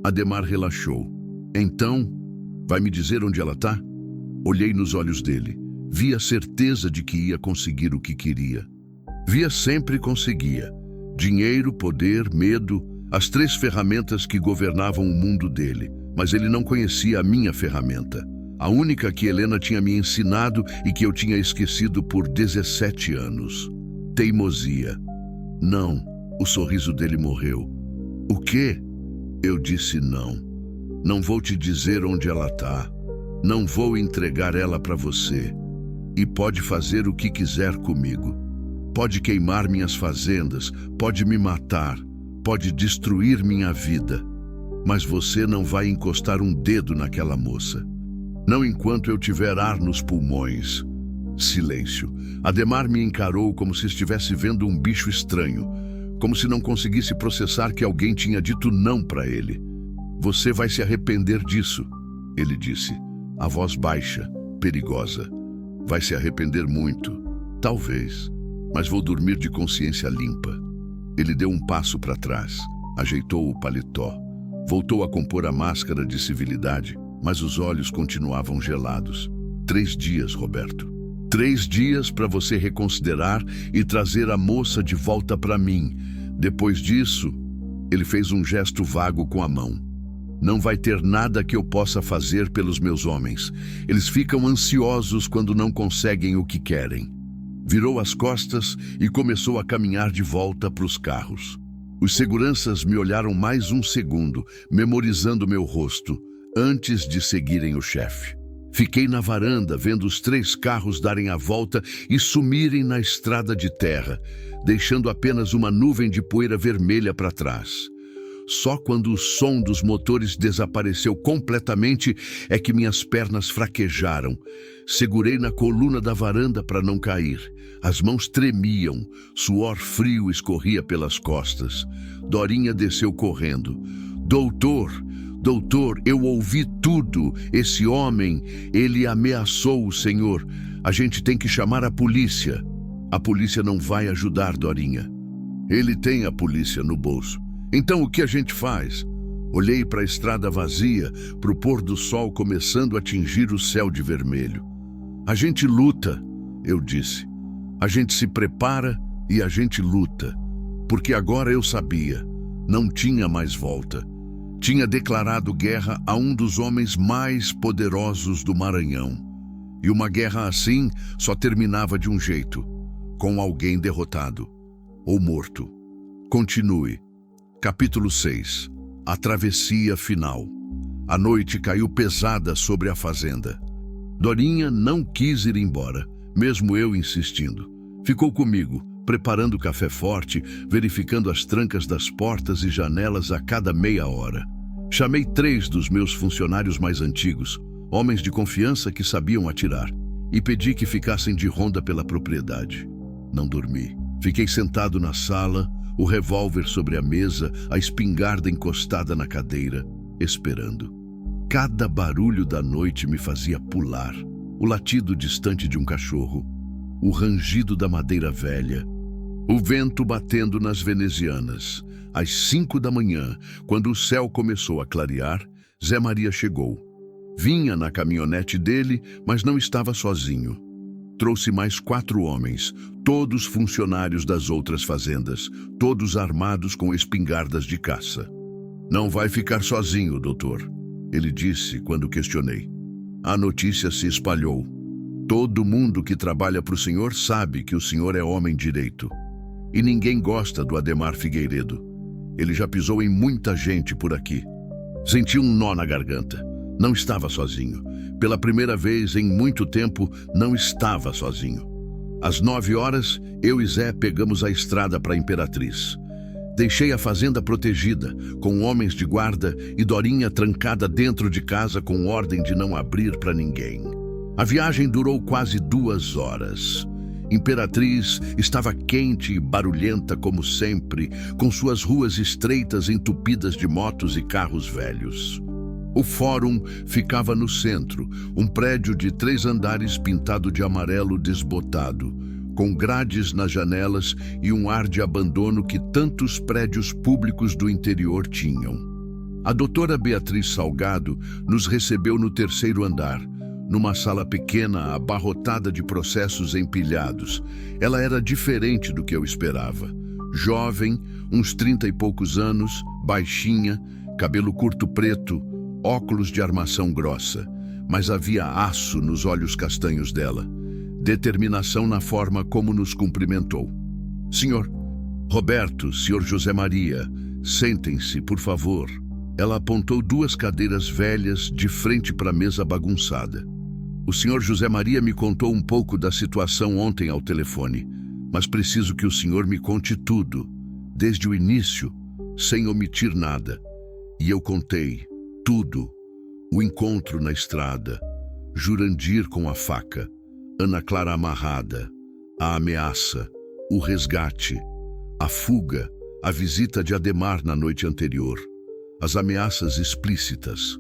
Ademar relaxou. Então, vai me dizer onde ela tá? Olhei nos olhos dele. Vi a certeza de que ia conseguir o que queria. Via sempre conseguia. Dinheiro, poder, medo, as 3 ferramentas que governavam o mundo dele. Mas ele não conhecia a minha ferramenta. A única que Helena tinha me ensinado e que eu tinha esquecido por 17 anos. Teimosia. Não, o sorriso dele morreu. O quê? Eu disse não. Não vou te dizer onde ela tá. Não vou entregar ela para você. E pode fazer o que quiser comigo. Pode queimar minhas fazendas, pode me matar, pode destruir minha vida. Mas você não vai encostar um dedo naquela moça. Não enquanto eu tiver ar nos pulmões. Silêncio. Ademar me encarou como se estivesse vendo um bicho estranho, como se não conseguisse processar que alguém tinha dito não para ele. Você vai se arrepender disso, ele disse, a voz baixa, perigosa. Vai se arrepender muito, talvez. Mas vou dormir de consciência limpa. Ele deu um passo para trás, ajeitou o paletó, voltou a compor a máscara de civilidade, mas os olhos continuavam gelados. 3 dias, Roberto. 3 dias para você reconsiderar e trazer a moça de volta para mim. Depois disso, ele fez um gesto vago com a mão. Não vai ter nada que eu possa fazer pelos meus homens. Eles ficam ansiosos quando não conseguem o que querem. Virou as costas e começou a caminhar de volta para os carros. Os seguranças me olharam mais um segundo, memorizando meu rosto, antes de seguirem o chefe. Fiquei na varanda, vendo os 3 carros darem a volta e sumirem na estrada de terra, deixando apenas uma nuvem de poeira vermelha para trás. Só quando o som dos motores desapareceu completamente é que minhas pernas fraquejaram. Segurei na coluna da varanda para não cair. As mãos tremiam, suor frio escorria pelas costas. Dorinha desceu correndo. Doutor, eu ouvi tudo. Esse homem, ele ameaçou o senhor. A gente tem que chamar a polícia. A polícia não vai ajudar, Dorinha. Ele tem a polícia no bolso. Então o que a gente faz? Olhei para a estrada vazia, para o pôr do sol começando a tingir o céu de vermelho. A gente luta, eu disse. A gente se prepara e a gente luta. Porque agora eu sabia, não tinha mais volta. Tinha declarado guerra a um dos homens mais poderosos do Maranhão. E uma guerra assim só terminava de um jeito, com alguém derrotado ou morto. Continue. Capítulo 6. A travessia final. A noite caiu pesada sobre a fazenda. Dorinha não quis ir embora, mesmo eu insistindo. Ficou comigo, preparando café forte, verificando as trancas das portas e janelas a cada meia hora. Chamei 3 dos meus funcionários mais antigos, homens de confiança que sabiam atirar, e pedi que ficassem de ronda pela propriedade. Não dormi. Fiquei sentado na sala, o revólver sobre a mesa, a espingarda encostada na cadeira, esperando. Cada barulho da noite me fazia pular. O latido distante de um cachorro, o rangido da madeira velha, o vento batendo nas venezianas. Às 5 da manhã, quando o céu começou a clarear, Zé Maria chegou. Vinha na caminhonete dele, mas não estava sozinho. Trouxe mais 4 homens, todos funcionários das outras fazendas, todos armados com espingardas de caça. "Não vai ficar sozinho, doutor", ele disse quando questionei. A notícia se espalhou. Todo mundo que trabalha para o senhor sabe que o senhor é homem direito. E ninguém gosta do Ademar Figueiredo. Ele já pisou em muita gente por aqui. Senti um nó na garganta. Não estava sozinho. Pela primeira vez em muito tempo, não estava sozinho. Às 9 horas, eu e Zé pegamos a estrada para Imperatriz. Deixei a fazenda protegida, com homens de guarda e Dorinha trancada dentro de casa com ordem de não abrir para ninguém. A viagem durou quase 2 horas. Imperatriz estava quente e barulhenta como sempre, com suas ruas estreitas entupidas de motos e carros velhos. O fórum ficava no centro, um prédio de 3 andares pintado de amarelo desbotado, com grades nas janelas e um ar de abandono que tantos prédios públicos do interior tinham. A doutora Beatriz Salgado nos recebeu no 3º andar, numa sala pequena abarrotada de processos empilhados. Ela era diferente do que eu esperava. Jovem, uns 30 e poucos anos, baixinha, cabelo curto preto, óculos de armação grossa, mas havia aço nos olhos castanhos dela. Determinação na forma como nos cumprimentou. "Senhor Roberto, senhor José Maria, sentem-se, por favor." Ela apontou 2 cadeiras velhas de frente para a mesa bagunçada. "O senhor José Maria me contou um pouco da situação ontem ao telefone, mas preciso que o senhor me conte tudo, desde o início, sem omitir nada." E eu contei tudo. O encontro na estrada, Jurandir com a faca, Ana Clara amarrada, a ameaça, o resgate, a fuga, a visita de Ademar na noite anterior, as ameaças explícitas.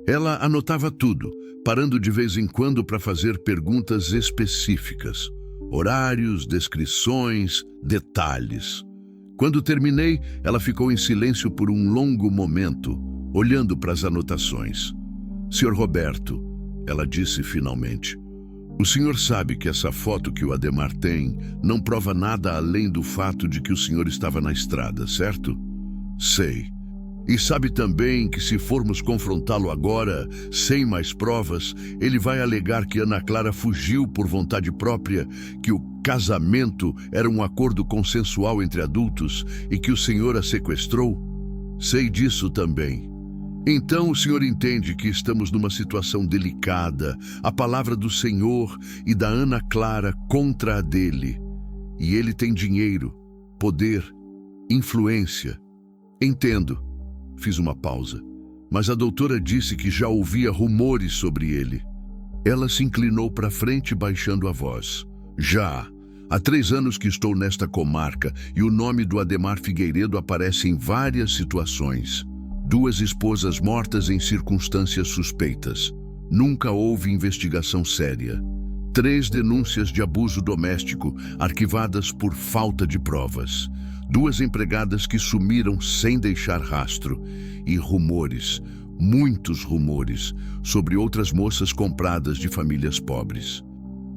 Ela anotava tudo, parando de vez em quando para fazer perguntas específicas, horários, descrições, detalhes. Quando terminei, ela ficou em silêncio por um longo momento, olhando para as anotações. "Senhor Roberto", ela disse finalmente, "o senhor sabe que essa foto que o Ademar tem não prova nada além do fato de que o senhor estava na estrada, certo?" "Sei. E sabe também que se formos confrontá-lo agora, sem mais provas, ele vai alegar que Ana Clara fugiu por vontade própria, que o casamento era um acordo consensual entre adultos e que o senhor a sequestrou?" "Sei disso também." "Então o senhor entende que estamos numa situação delicada, a palavra do senhor e da Ana Clara contra a dele. E ele tem dinheiro, poder, influência." "Entendo." Fiz uma pausa, mas a doutora disse que já ouvia rumores sobre ele. Ela se inclinou para frente, baixando a voz. "Já. Há 3 anos que estou nesta comarca e o nome do Ademar Figueiredo aparece em várias situações. 2 esposas mortas em circunstâncias suspeitas. Nunca houve investigação séria. 3 denúncias de abuso doméstico arquivadas por falta de provas. 2 empregadas que sumiram sem deixar rastro. E rumores, muitos rumores, sobre outras moças compradas de famílias pobres.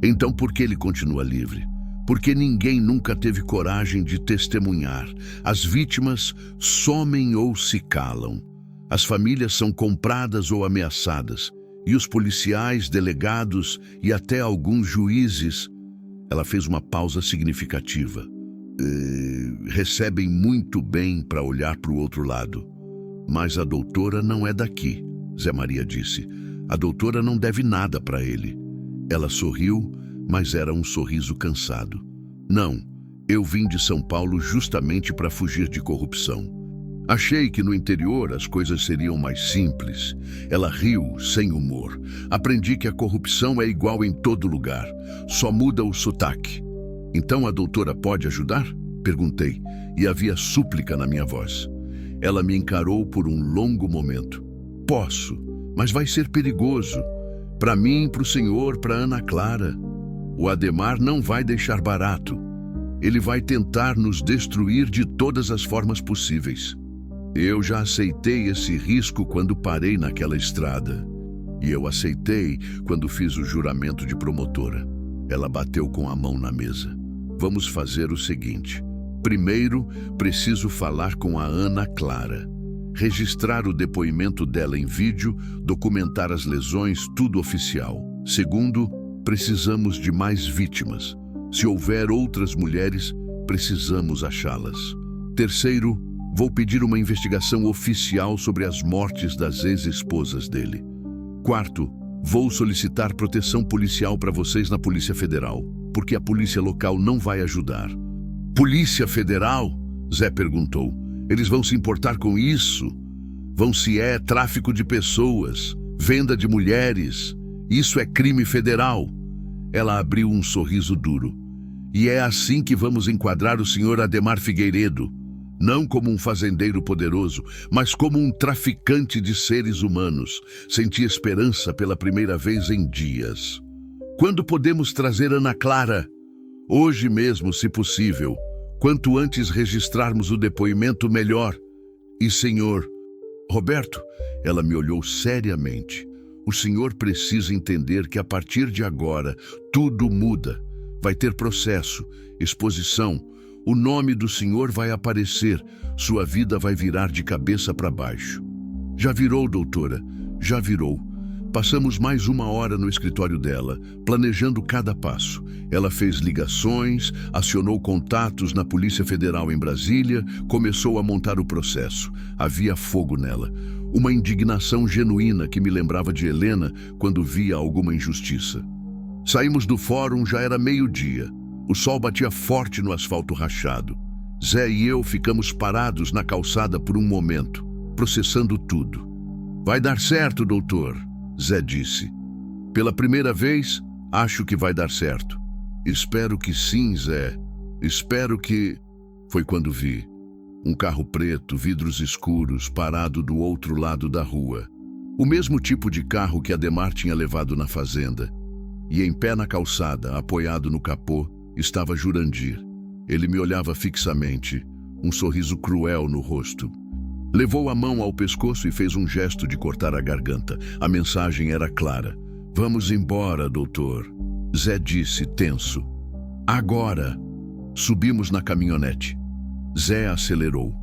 Então por que ele continua livre? Porque ninguém nunca teve coragem de testemunhar. As vítimas somem ou se calam. As famílias são compradas ou ameaçadas. E os policiais, delegados e até alguns juízes..." Ela fez uma pausa significativa. "Recebem muito bem para olhar para o outro lado. Mas a doutora não é daqui", Zé Maria disse. "A doutora não deve nada para ele." Ela sorriu, mas era um sorriso cansado. "Não, eu vim de São Paulo justamente para fugir de corrupção. Achei que no interior as coisas seriam mais simples. Ela riu, sem humor. Aprendi que a corrupção é igual em todo lugar. Só muda o sotaque. Então a doutora pode ajudar? Perguntei, e havia súplica na minha voz. Ela me encarou por um longo momento. Posso, mas vai ser perigoso. Para mim, para o senhor, para Ana Clara. O Ademar não vai deixar barato. Ele vai tentar nos destruir de todas as formas possíveis. Eu já aceitei esse risco quando parei naquela estrada. E eu aceitei quando fiz o juramento de promotora. Ela bateu com a mão na mesa. Vamos fazer o seguinte. Primeiro, preciso falar com a Ana Clara. Registrar o depoimento dela em vídeo, documentar as lesões, tudo oficial. Segundo, precisamos de mais vítimas. Se houver outras mulheres, precisamos achá-las. Terceiro, vou pedir uma investigação oficial sobre as mortes das ex-esposas dele. Quarto, vou solicitar proteção policial para vocês na Polícia Federal, porque a polícia local não vai ajudar. Polícia Federal? Zé perguntou. Eles vão se importar com isso? Vão se é tráfico de pessoas, venda de mulheres. Isso é crime federal. Ela abriu um sorriso duro. E é assim que vamos enquadrar o senhor Ademar Figueiredo. Não como um fazendeiro poderoso, mas como um traficante de seres humanos. Senti esperança pela primeira vez em dias. Quando podemos trazer Ana Clara? Hoje mesmo, se possível. Quanto antes registrarmos o depoimento, melhor. E senhor... Roberto, ela me olhou seriamente. O senhor precisa entender que a partir de agora, tudo muda. Vai ter processo, exposição. O nome do senhor vai aparecer. Sua vida vai virar de cabeça para baixo. Já virou, doutora, já virou. Passamos mais 1 hora no escritório dela, planejando cada passo. Ela fez ligações, acionou contatos na Polícia Federal em Brasília, começou a montar o processo. Havia fogo nela. Uma indignação genuína que me lembrava de Helena quando via alguma injustiça. Saímos do fórum, já era meio-dia. O sol batia forte no asfalto rachado. Zé e eu ficamos parados na calçada por um momento, processando tudo. Vai dar certo, doutor, Zé disse. Pela primeira vez, acho que vai dar certo. Espero que sim, Zé. Espero que... Foi quando vi. Um carro preto, vidros escuros, parado do outro lado da rua. O mesmo tipo de carro que Ademar tinha levado na fazenda. E em pé na calçada, apoiado no capô, estava Jurandir. Ele me olhava fixamente, um sorriso cruel no rosto. Levou a mão ao pescoço e fez um gesto de cortar a garganta. A mensagem era clara. Vamos embora, doutor. Zé disse, tenso. Agora. Subimos na caminhonete. Zé acelerou.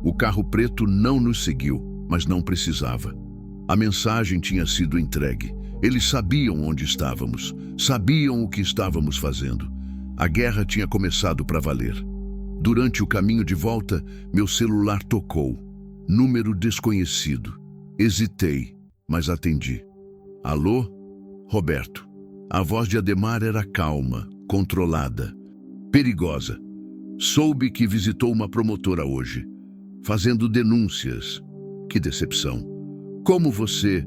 O carro preto não nos seguiu, mas não precisava. A mensagem tinha sido entregue. Eles sabiam onde estávamos, sabiam o que estávamos fazendo. A guerra tinha começado para valer. Durante o caminho de volta, meu celular tocou. Número desconhecido. Hesitei, mas atendi. Alô? Roberto. A voz de Ademar era calma, controlada, perigosa. Soube que visitou uma promotora hoje, fazendo denúncias. Que decepção. Como você...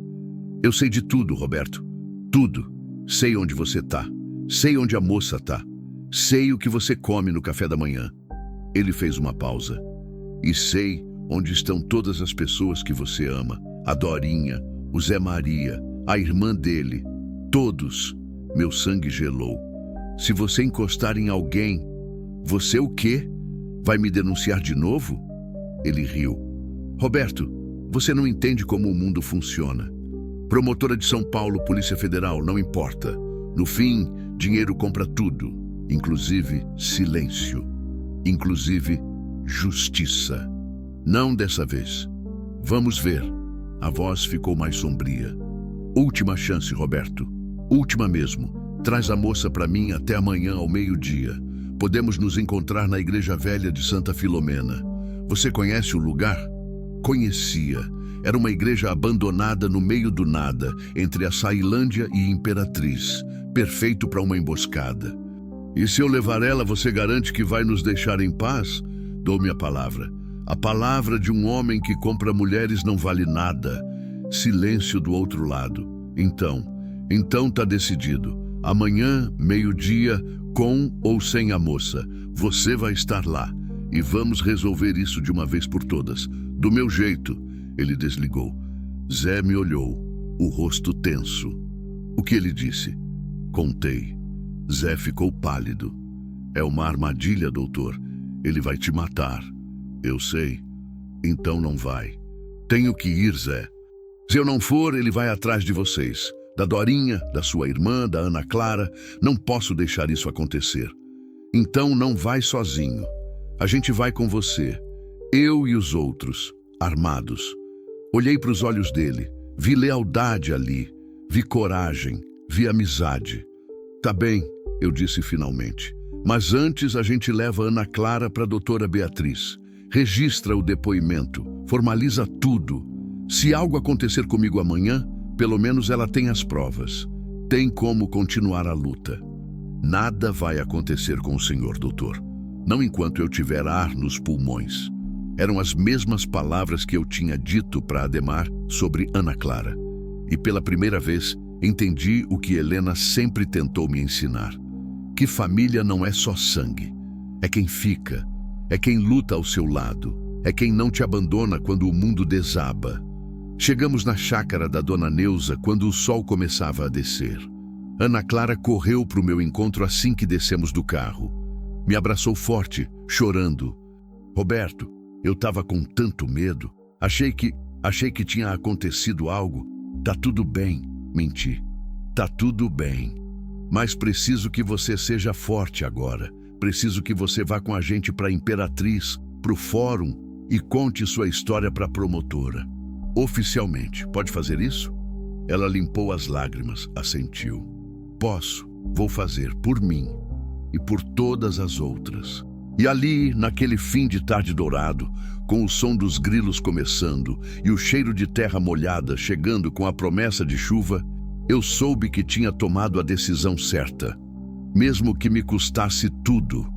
Eu sei de tudo, Roberto. Tudo. Sei onde você tá. Sei onde a moça tá. Sei o que você come no café da manhã. Ele fez uma pausa. E sei onde estão todas as pessoas que você ama. A Dorinha, o Zé Maria, a irmã dele. Todos. Meu sangue gelou. Se você encostar em alguém... Você o quê? Vai me denunciar de novo? Ele riu. Roberto, você não entende como o mundo funciona. Promotora de São Paulo, Polícia Federal, não importa. No fim, dinheiro compra tudo. Inclusive silêncio. Inclusive justiça. Não dessa vez. Vamos ver. A voz ficou mais sombria. Última chance, Roberto. Última mesmo. Traz a moça para mim até amanhã ao meio-dia. Podemos nos encontrar na Igreja Velha de Santa Filomena. Você conhece o lugar? Conhecia. Era uma igreja abandonada no meio do nada, entre a Sailândia e Imperatriz. Perfeito para uma emboscada. E se eu levar ela, você garante que vai nos deixar em paz? Dou-me a palavra. A palavra de um homem que compra mulheres não vale nada. Silêncio do outro lado. Então tá decidido. Amanhã, meio-dia, com ou sem a moça, você vai estar lá. E vamos resolver isso de uma vez por todas. Do meu jeito. Ele desligou. Zé me olhou, o rosto tenso. O que ele disse? Contei. Zé ficou pálido. É uma armadilha, doutor. Ele vai te matar. Eu sei. Então não vai. Tenho que ir, Zé. Se eu não for, ele vai atrás de vocês. Da Dorinha, da sua irmã, da Ana Clara. Não posso deixar isso acontecer. Então não vai sozinho. A gente vai com você. Eu e os outros, armados. Olhei para os olhos dele. Vi lealdade ali. Vi coragem. Vi amizade. Tá bem, eu disse finalmente. Mas antes a gente leva a Ana Clara para a doutora Beatriz. Registra o depoimento. Formaliza tudo. Se algo acontecer comigo amanhã, pelo menos ela tem as provas. Tem como continuar a luta. Nada vai acontecer com o senhor, doutor. Não enquanto eu tiver ar nos pulmões. Eram as mesmas palavras que eu tinha dito para Ademar sobre Ana Clara. E pela primeira vez, entendi o que Helena sempre tentou me ensinar. Que família não é só sangue. É quem fica. É quem luta ao seu lado. É quem não te abandona quando o mundo desaba. Chegamos na chácara da dona Neuza quando o sol começava a descer. Ana Clara correu para o meu encontro assim que descemos do carro. Me abraçou forte, chorando. Roberto, eu estava com tanto medo. Achei que tinha acontecido algo. Tá tudo bem, menti. Tá tudo bem. Mas preciso que você seja forte agora. Preciso que você vá com a gente para a Imperatriz, para o fórum e conte sua história para a promotora. Oficialmente. Pode fazer isso? Ela limpou as lágrimas, assentiu. Posso, vou fazer por mim e por todas as outras. E ali, naquele fim de tarde dourado, com o som dos grilos começando e o cheiro de terra molhada chegando com a promessa de chuva, eu soube que tinha tomado a decisão certa. Mesmo que me custasse tudo,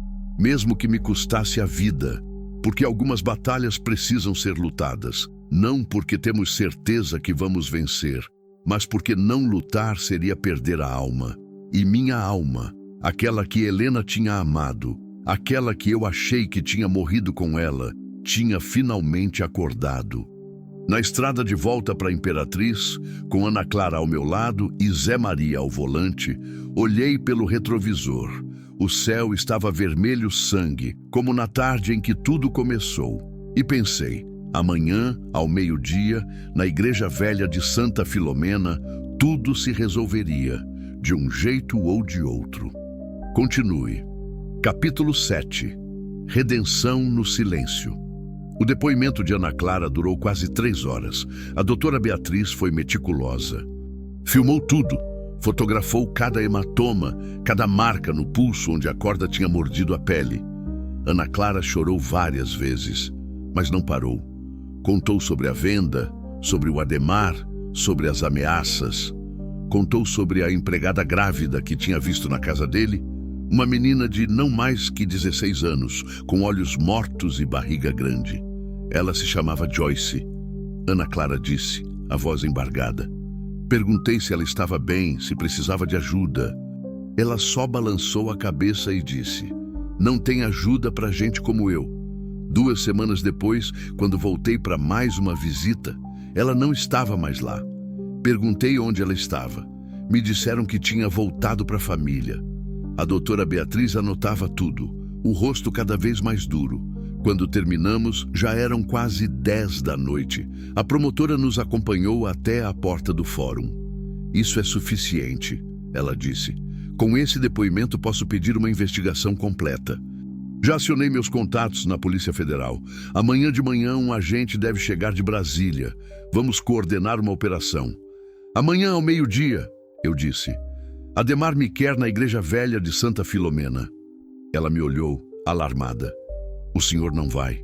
mesmo que me custasse a vida, porque algumas batalhas precisam ser lutadas, não porque temos certeza que vamos vencer, mas porque não lutar seria perder a alma. E minha alma, aquela que Helena tinha amado, aquela que eu achei que tinha morrido com ela, tinha finalmente acordado. Na estrada de volta para a Imperatriz, com Ana Clara ao meu lado e Zé Maria ao volante, olhei pelo retrovisor. O céu estava vermelho sangue, como na tarde em que tudo começou. E pensei, amanhã, ao meio-dia, na Igreja Velha de Santa Filomena, tudo se resolveria, de um jeito ou de outro. Continue. Capítulo 7. Redenção no silêncio. O depoimento de Ana Clara durou quase 3 horas. A doutora Beatriz foi meticulosa. Filmou tudo. Fotografou cada hematoma, cada marca no pulso onde a corda tinha mordido a pele. Ana Clara chorou várias vezes, mas não parou. Contou sobre a venda, sobre o Ademar, sobre as ameaças. Contou sobre a empregada grávida que tinha visto na casa dele, uma menina de não mais que 16 anos, com olhos mortos e barriga grande. Ela se chamava Joyce. Ana Clara disse, a voz embargada. Perguntei se ela estava bem, se precisava de ajuda. Ela só balançou a cabeça e disse, não tem ajuda para gente como eu. 2 semanas depois, quando voltei para mais uma visita, ela não estava mais lá. Perguntei onde ela estava. Me disseram que tinha voltado para a família. A doutora Beatriz anotava tudo, o rosto cada vez mais duro. Quando terminamos, já eram quase 10 da noite. A promotora nos acompanhou até a porta do fórum. Isso é suficiente, ela disse. Com esse depoimento posso pedir uma investigação completa. Já acionei meus contatos na Polícia Federal. Amanhã de manhã um agente deve chegar de Brasília. Vamos coordenar uma operação. Amanhã ao meio-dia, eu disse. Ademar me quer na Igreja Velha de Santa Filomena. Ela me olhou, alarmada. O senhor não vai.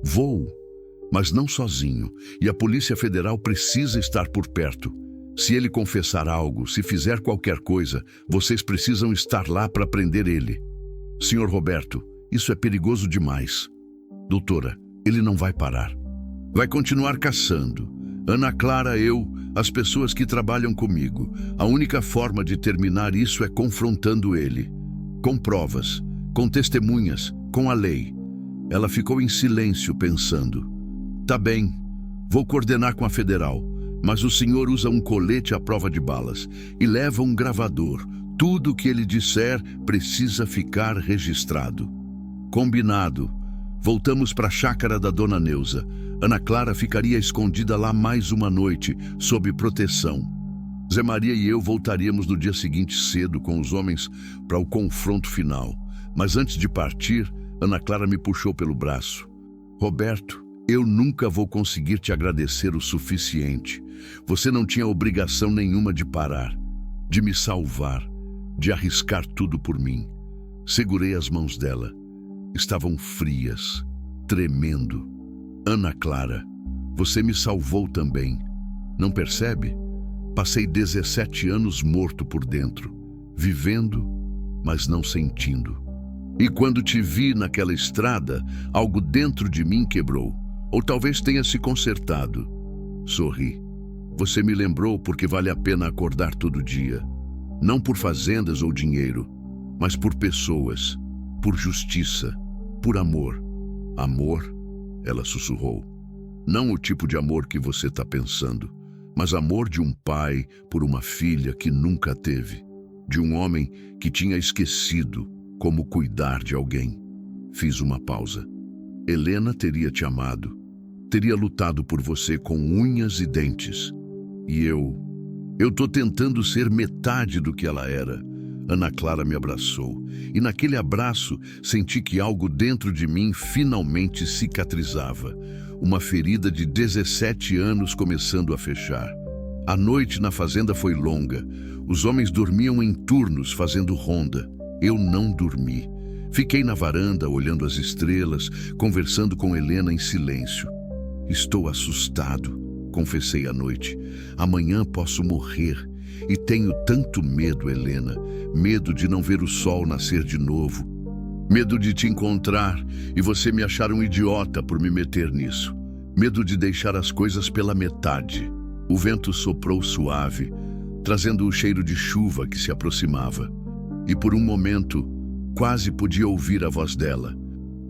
Vou, mas não sozinho. E a Polícia Federal precisa estar por perto. Se ele confessar algo, se fizer qualquer coisa, vocês precisam estar lá para prender ele. Senhor Roberto, isso é perigoso demais. Doutora, Ele não vai parar. Vai continuar caçando. Ana Clara, eu, as pessoas que trabalham comigo. A única forma de terminar isso é confrontando ele. Com provas, com testemunhas, com a lei. Ela ficou em silêncio, pensando. Tá bem, vou coordenar com a federal, mas o senhor usa um colete à prova de balas e leva um gravador. Tudo o que ele disser precisa ficar registrado. Combinado. Voltamos para a chácara da dona Neuza. Ana Clara ficaria escondida lá mais uma noite, sob proteção. Zé Maria e eu voltaríamos no dia seguinte cedo com os homens para o confronto final. Mas antes de partir, Ana Clara me puxou pelo braço. Roberto, eu nunca vou conseguir te agradecer o suficiente. Você não tinha obrigação nenhuma de parar, de me salvar, de arriscar tudo por mim. Segurei as mãos dela. Estavam frias, tremendo. Ana Clara, você me salvou também. Não percebe? Passei 17 anos morto por dentro, vivendo, mas não sentindo. E quando te vi naquela estrada, algo dentro de mim quebrou. Ou talvez tenha se consertado. Sorri. Você me lembrou porque vale a pena acordar todo dia. Não por fazendas ou dinheiro, mas por pessoas, por justiça, por amor. Amor, ela sussurrou. Não o tipo de amor que você está pensando, mas amor de um pai por uma filha que nunca teve. De um homem que tinha esquecido como cuidar de alguém. Fiz uma pausa. Helena teria te amado. Teria lutado por você com unhas e dentes. E eu tô tentando ser metade do que ela era. Ana Clara me abraçou, e naquele abraço senti que algo dentro de mim finalmente cicatrizava. Uma ferida de 17 anos começando a fechar. A noite na fazenda foi longa. Os homens dormiam em turnos fazendo ronda. Eu não dormi. Fiquei na varanda olhando as estrelas, conversando com Helena em silêncio. Estou assustado, confessei à noite. Amanhã posso morrer. E tenho tanto medo, Helena. Medo de não ver o sol nascer de novo. Medo de te encontrar e você me achar um idiota por me meter nisso. Medo de deixar as coisas pela metade. O vento soprou suave, trazendo o cheiro de chuva que se aproximava. E por um momento, quase podia ouvir a voz dela.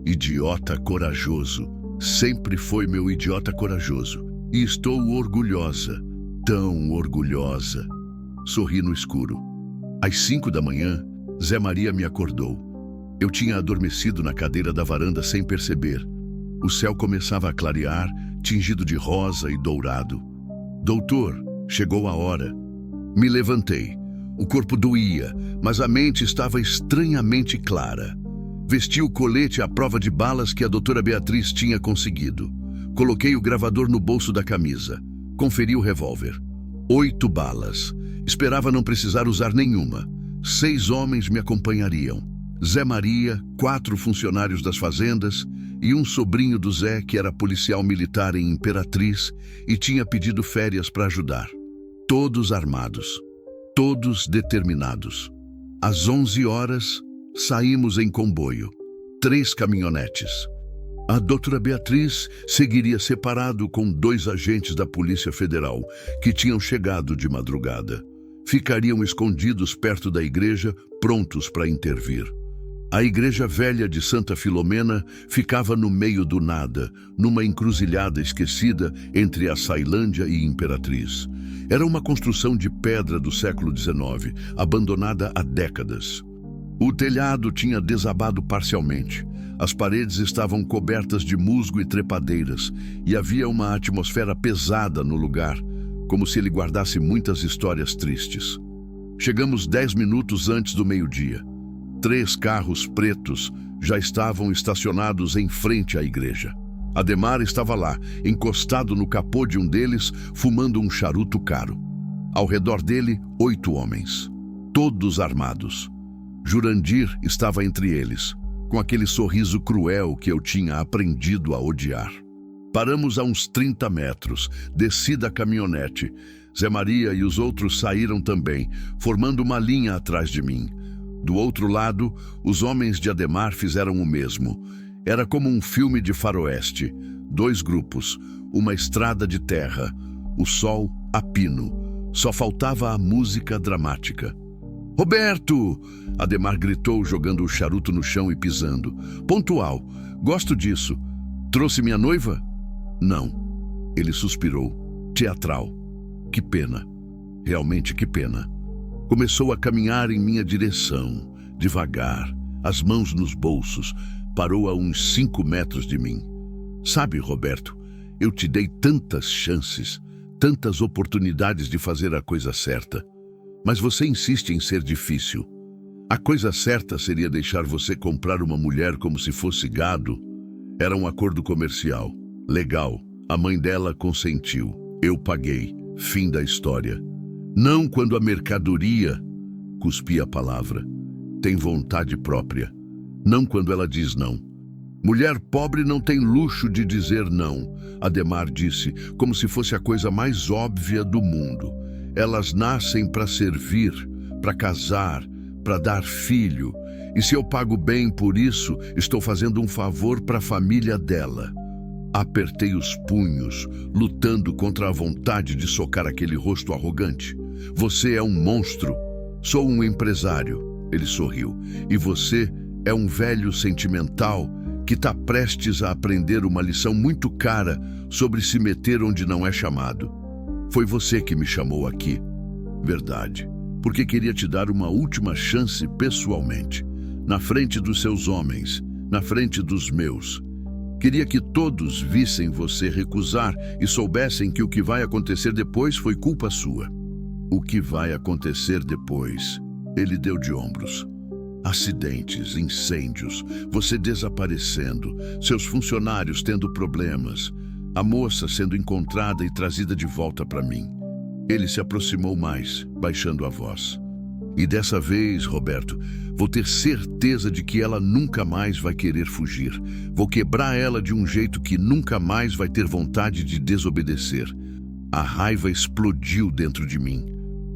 Idiota corajoso. Sempre foi meu idiota corajoso. E estou orgulhosa. Tão orgulhosa. Sorri no escuro. Às 5 da manhã, Zé Maria me acordou. Eu tinha adormecido na cadeira da varanda sem perceber. O céu começava a clarear, tingido de rosa e dourado. Doutor, chegou a hora. Me levantei. O corpo doía, mas a mente estava estranhamente clara. Vesti o colete à prova de balas que a doutora Beatriz tinha conseguido. Coloquei o gravador no bolso da camisa. Conferi o revólver. 8 balas. Esperava não precisar usar nenhuma. 6 homens me acompanhariam. Zé Maria, 4 funcionários das fazendas e um sobrinho do Zé que era policial militar em Imperatriz e tinha pedido férias para ajudar. Todos armados. Todos determinados. Às 11 horas, saímos em comboio. 3 caminhonetes. A doutora Beatriz seguiria separado com 2 agentes da Polícia Federal que tinham chegado de madrugada. Ficariam escondidos perto da igreja, prontos para intervir. A igreja velha de Santa Filomena ficava no meio do nada, numa encruzilhada esquecida entre a Sailândia e Imperatriz. Era uma construção de pedra do século XIX, abandonada há décadas. O telhado tinha desabado parcialmente. As paredes estavam cobertas de musgo e trepadeiras, e havia uma atmosfera pesada no lugar, como se ele guardasse muitas histórias tristes. Chegamos 10 minutos antes do meio-dia. 3 carros pretos já estavam estacionados em frente à igreja. Ademar estava lá, encostado no capô de um deles, fumando um charuto caro. Ao redor dele, 8 homens, todos armados. Jurandir estava entre eles, com aquele sorriso cruel que eu tinha aprendido a odiar. Paramos a uns 30 metros, desci da caminhonete. Zé Maria e os outros saíram também, formando uma linha atrás de mim. Do outro lado, os homens de Ademar fizeram o mesmo. Era como um filme de faroeste. 2 grupos, uma estrada de terra, o sol a pino. Só faltava a música dramática. Roberto! Ademar gritou, jogando o charuto no chão e pisando. Pontual. Gosto disso. Trouxe minha noiva? Não. Ele suspirou. Teatral. Que pena. Realmente que pena. Começou a caminhar em minha direção, devagar, as mãos nos bolsos. Parou a uns 5 metros de mim. Sabe, Roberto, eu te dei tantas chances, tantas oportunidades de fazer a coisa certa. Mas você insiste em ser difícil. A coisa certa seria deixar você comprar uma mulher como se fosse gado. Era um acordo comercial. Legal. A mãe dela consentiu. Eu paguei. Fim da história. Não quando a mercadoria, cuspi a palavra, tem vontade própria. Não quando ela diz não. Mulher pobre não tem luxo de dizer não, Ademar disse, como se fosse a coisa mais óbvia do mundo. Elas nascem para servir, para casar, para dar filho. E se eu pago bem por isso, estou fazendo um favor para a família dela. Apertei os punhos, lutando contra a vontade de socar aquele rosto arrogante. Você é um monstro. Sou um empresário. Ele sorriu. E você é um velho sentimental que está prestes a aprender uma lição muito cara sobre se meter onde não é chamado. Foi você que me chamou aqui. Verdade. Porque queria te dar uma última chance pessoalmente. Na frente dos seus homens, na frente dos meus. Queria que todos vissem você recusar e soubessem que o que vai acontecer depois foi culpa sua. O que vai acontecer depois? Ele deu de ombros. Acidentes, incêndios, você desaparecendo, seus funcionários tendo problemas, a moça sendo encontrada e trazida de volta para mim. Ele se aproximou mais, baixando a voz. E dessa vez, Roberto, vou ter certeza de que ela nunca mais vai querer fugir. Vou quebrar ela de um jeito que nunca mais vai ter vontade de desobedecer. A raiva explodiu dentro de mim.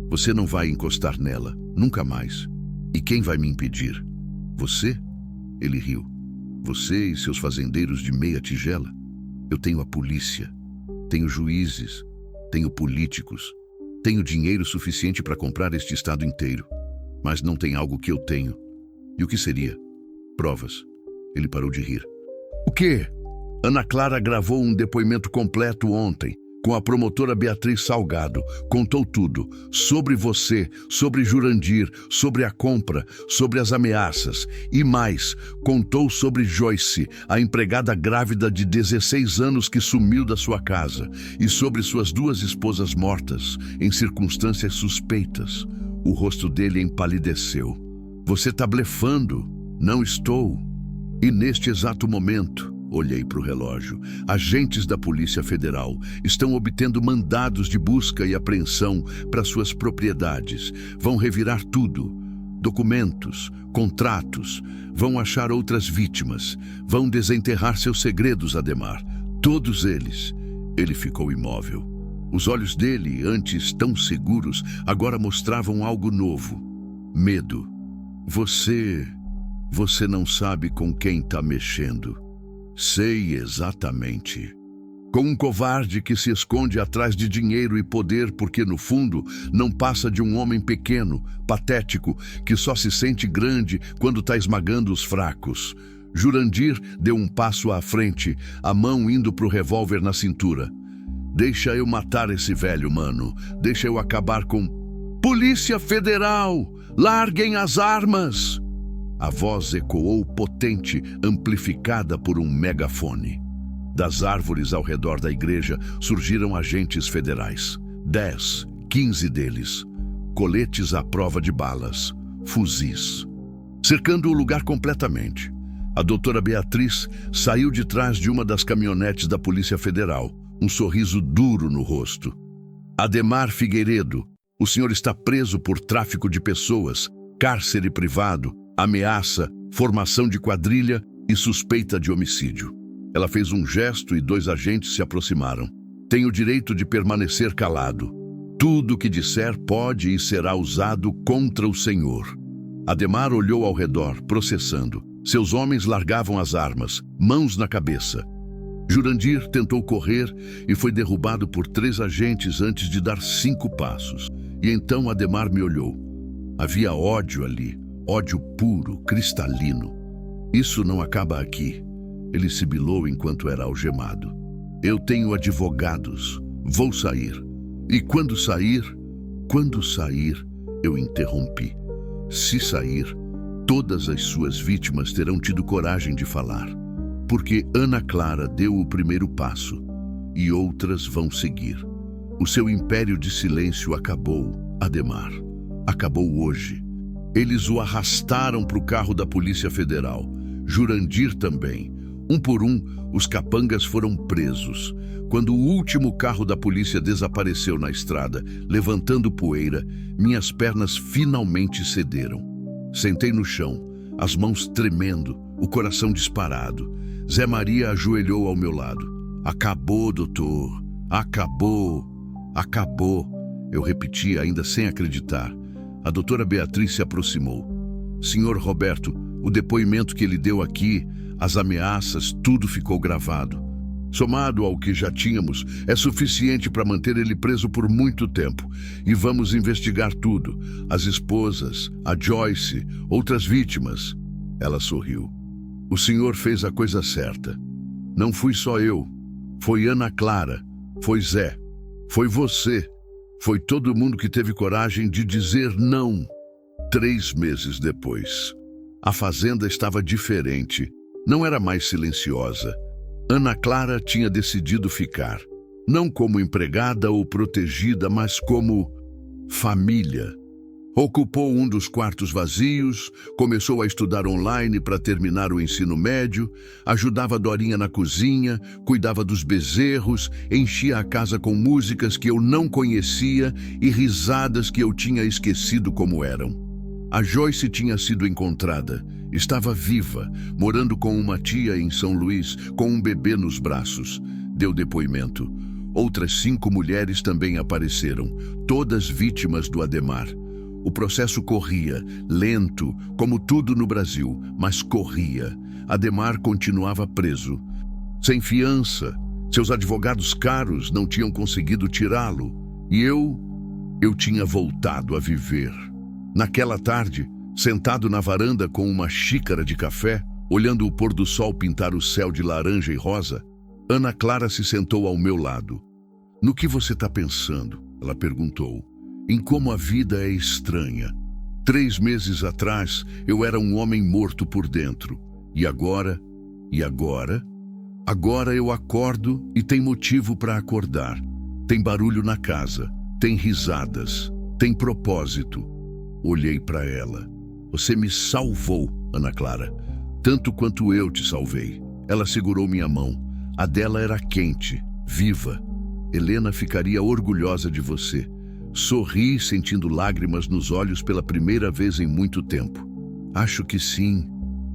Você não vai encostar nela, nunca mais. E quem vai me impedir? Você? Ele riu. Você e seus fazendeiros de meia tigela? Eu tenho a polícia, tenho juízes, tenho políticos, tenho dinheiro suficiente para comprar este estado inteiro. Mas não tem algo que eu tenho. E o que seria? Provas. Ele parou de rir. O quê? Ana Clara gravou um depoimento completo ontem, com a promotora Beatriz Salgado. Contou tudo. Sobre você, sobre Jurandir, sobre a compra, sobre as ameaças. E mais, contou sobre Joyce, a empregada grávida de 16 anos que sumiu da sua casa. E sobre suas 2 esposas mortas, em circunstâncias suspeitas. O rosto dele empalideceu. Você está blefando. Não estou. E neste exato momento, olhei para o relógio. Agentes da Polícia Federal estão obtendo mandados de busca e apreensão para suas propriedades. Vão revirar tudo. Documentos, contratos. Vão achar outras vítimas. Vão desenterrar seus segredos, Ademar. Todos eles. Ele ficou imóvel. Os olhos dele, antes tão seguros, agora mostravam algo novo. Medo. Você não sabe com quem está mexendo. Sei exatamente. Com um covarde que se esconde atrás de dinheiro e poder porque, no fundo, não passa de um homem pequeno, patético, que só se sente grande quando está esmagando os fracos. Jurandir deu um passo à frente, a mão indo para o revólver na cintura. Deixa eu matar esse velho, mano. Deixa eu acabar com... Polícia Federal! Larguem as armas! A voz ecoou potente, amplificada por um megafone. Das árvores ao redor da igreja surgiram agentes federais. 10, 15 deles. Coletes à prova de balas. Fuzis. Cercando o lugar completamente. A doutora Beatriz saiu de trás de uma das caminhonetes da Polícia Federal, um sorriso duro no rosto. Ademar Figueiredo, o senhor está preso por tráfico de pessoas, cárcere privado, ameaça, formação de quadrilha e suspeita de homicídio. Ela fez um gesto e 2 agentes se aproximaram. Tem o direito de permanecer calado. Tudo o que disser pode e será usado contra o senhor. Ademar olhou ao redor, processando. Seus homens largavam as armas, mãos na cabeça. Jurandir tentou correr e foi derrubado por 3 agentes antes de dar 5 passos. E então Ademar me olhou. Havia ódio ali, ódio puro, cristalino. Isso não acaba aqui. Ele sibilou enquanto era algemado. Eu tenho advogados. Vou sair. E quando sair, eu interrompi. Se sair, todas as suas vítimas terão tido coragem de falar. Porque Ana Clara deu o primeiro passo e outras vão seguir. O seu império de silêncio acabou, Ademar. Acabou hoje. Eles o arrastaram para o carro da Polícia Federal. Jurandir também. Um por um, os capangas foram presos. Quando o último carro da polícia desapareceu na estrada, levantando poeira, minhas pernas finalmente cederam. Sentei no chão, as mãos tremendo, o coração disparado. Zé Maria ajoelhou ao meu lado. Acabou, doutor. Acabou. Acabou. Eu repeti, ainda sem acreditar. A doutora Beatriz se aproximou. Senhor Roberto, o depoimento que ele deu aqui, as ameaças, tudo ficou gravado. Somado ao que já tínhamos, é suficiente para manter ele preso por muito tempo. E vamos investigar tudo. As esposas, a Joyce, outras vítimas. Ela sorriu. O senhor fez a coisa certa. Não fui só eu. Foi Ana Clara. Foi Zé. Foi você. Foi todo mundo que teve coragem de dizer não. 3 meses depois. A fazenda estava diferente. Não era mais silenciosa. Ana Clara tinha decidido ficar. Não como empregada ou protegida, mas como família. Ocupou um dos quartos vazios, começou a estudar online para terminar o ensino médio, ajudava Dorinha na cozinha, cuidava dos bezerros, enchia a casa com músicas que eu não conhecia e risadas que eu tinha esquecido como eram. A Joyce tinha sido encontrada. Estava viva, morando com uma tia em São Luís, com um bebê nos braços. Deu depoimento. Outras 5 mulheres também apareceram, todas vítimas do Ademar. O processo corria, lento, como tudo no Brasil, mas corria. Ademar continuava preso. Sem fiança, seus advogados caros não tinham conseguido tirá-lo. E eu tinha voltado a viver. Naquela tarde, sentado na varanda com uma xícara de café, olhando o pôr do sol pintar o céu de laranja e rosa, Ana Clara se sentou ao meu lado. No que você está pensando? Ela perguntou. Em como a vida é estranha. 3 meses atrás, eu era um homem morto por dentro. E agora? Agora eu acordo e tem motivo para acordar. Tem barulho na casa, tem risadas, tem propósito. Olhei para ela. Você me salvou, Ana Clara, tanto quanto eu te salvei. Ela segurou minha mão. A dela era quente, viva. Helena ficaria orgulhosa de você. Sorri, sentindo lágrimas nos olhos pela primeira vez em muito tempo. Acho que sim.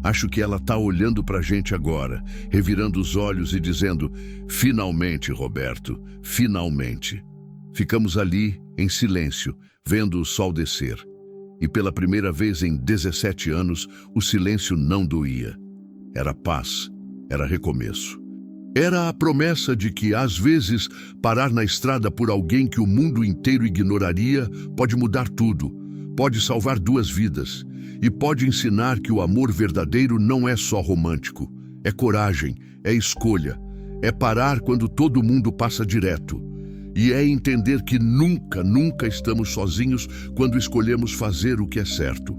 Acho que ela está olhando para a gente agora, revirando os olhos e dizendo: finalmente, Roberto, finalmente. Ficamos ali, em silêncio, vendo o sol descer. E pela primeira vez em 17 anos, o silêncio não doía. Era paz, era recomeço. Era a promessa de que, às vezes, parar na estrada por alguém que o mundo inteiro ignoraria pode mudar tudo, pode salvar 2 vidas e pode ensinar que o amor verdadeiro não é só romântico, é coragem, é escolha, é parar quando todo mundo passa direto. E é entender que nunca estamos sozinhos quando escolhemos fazer o que é certo.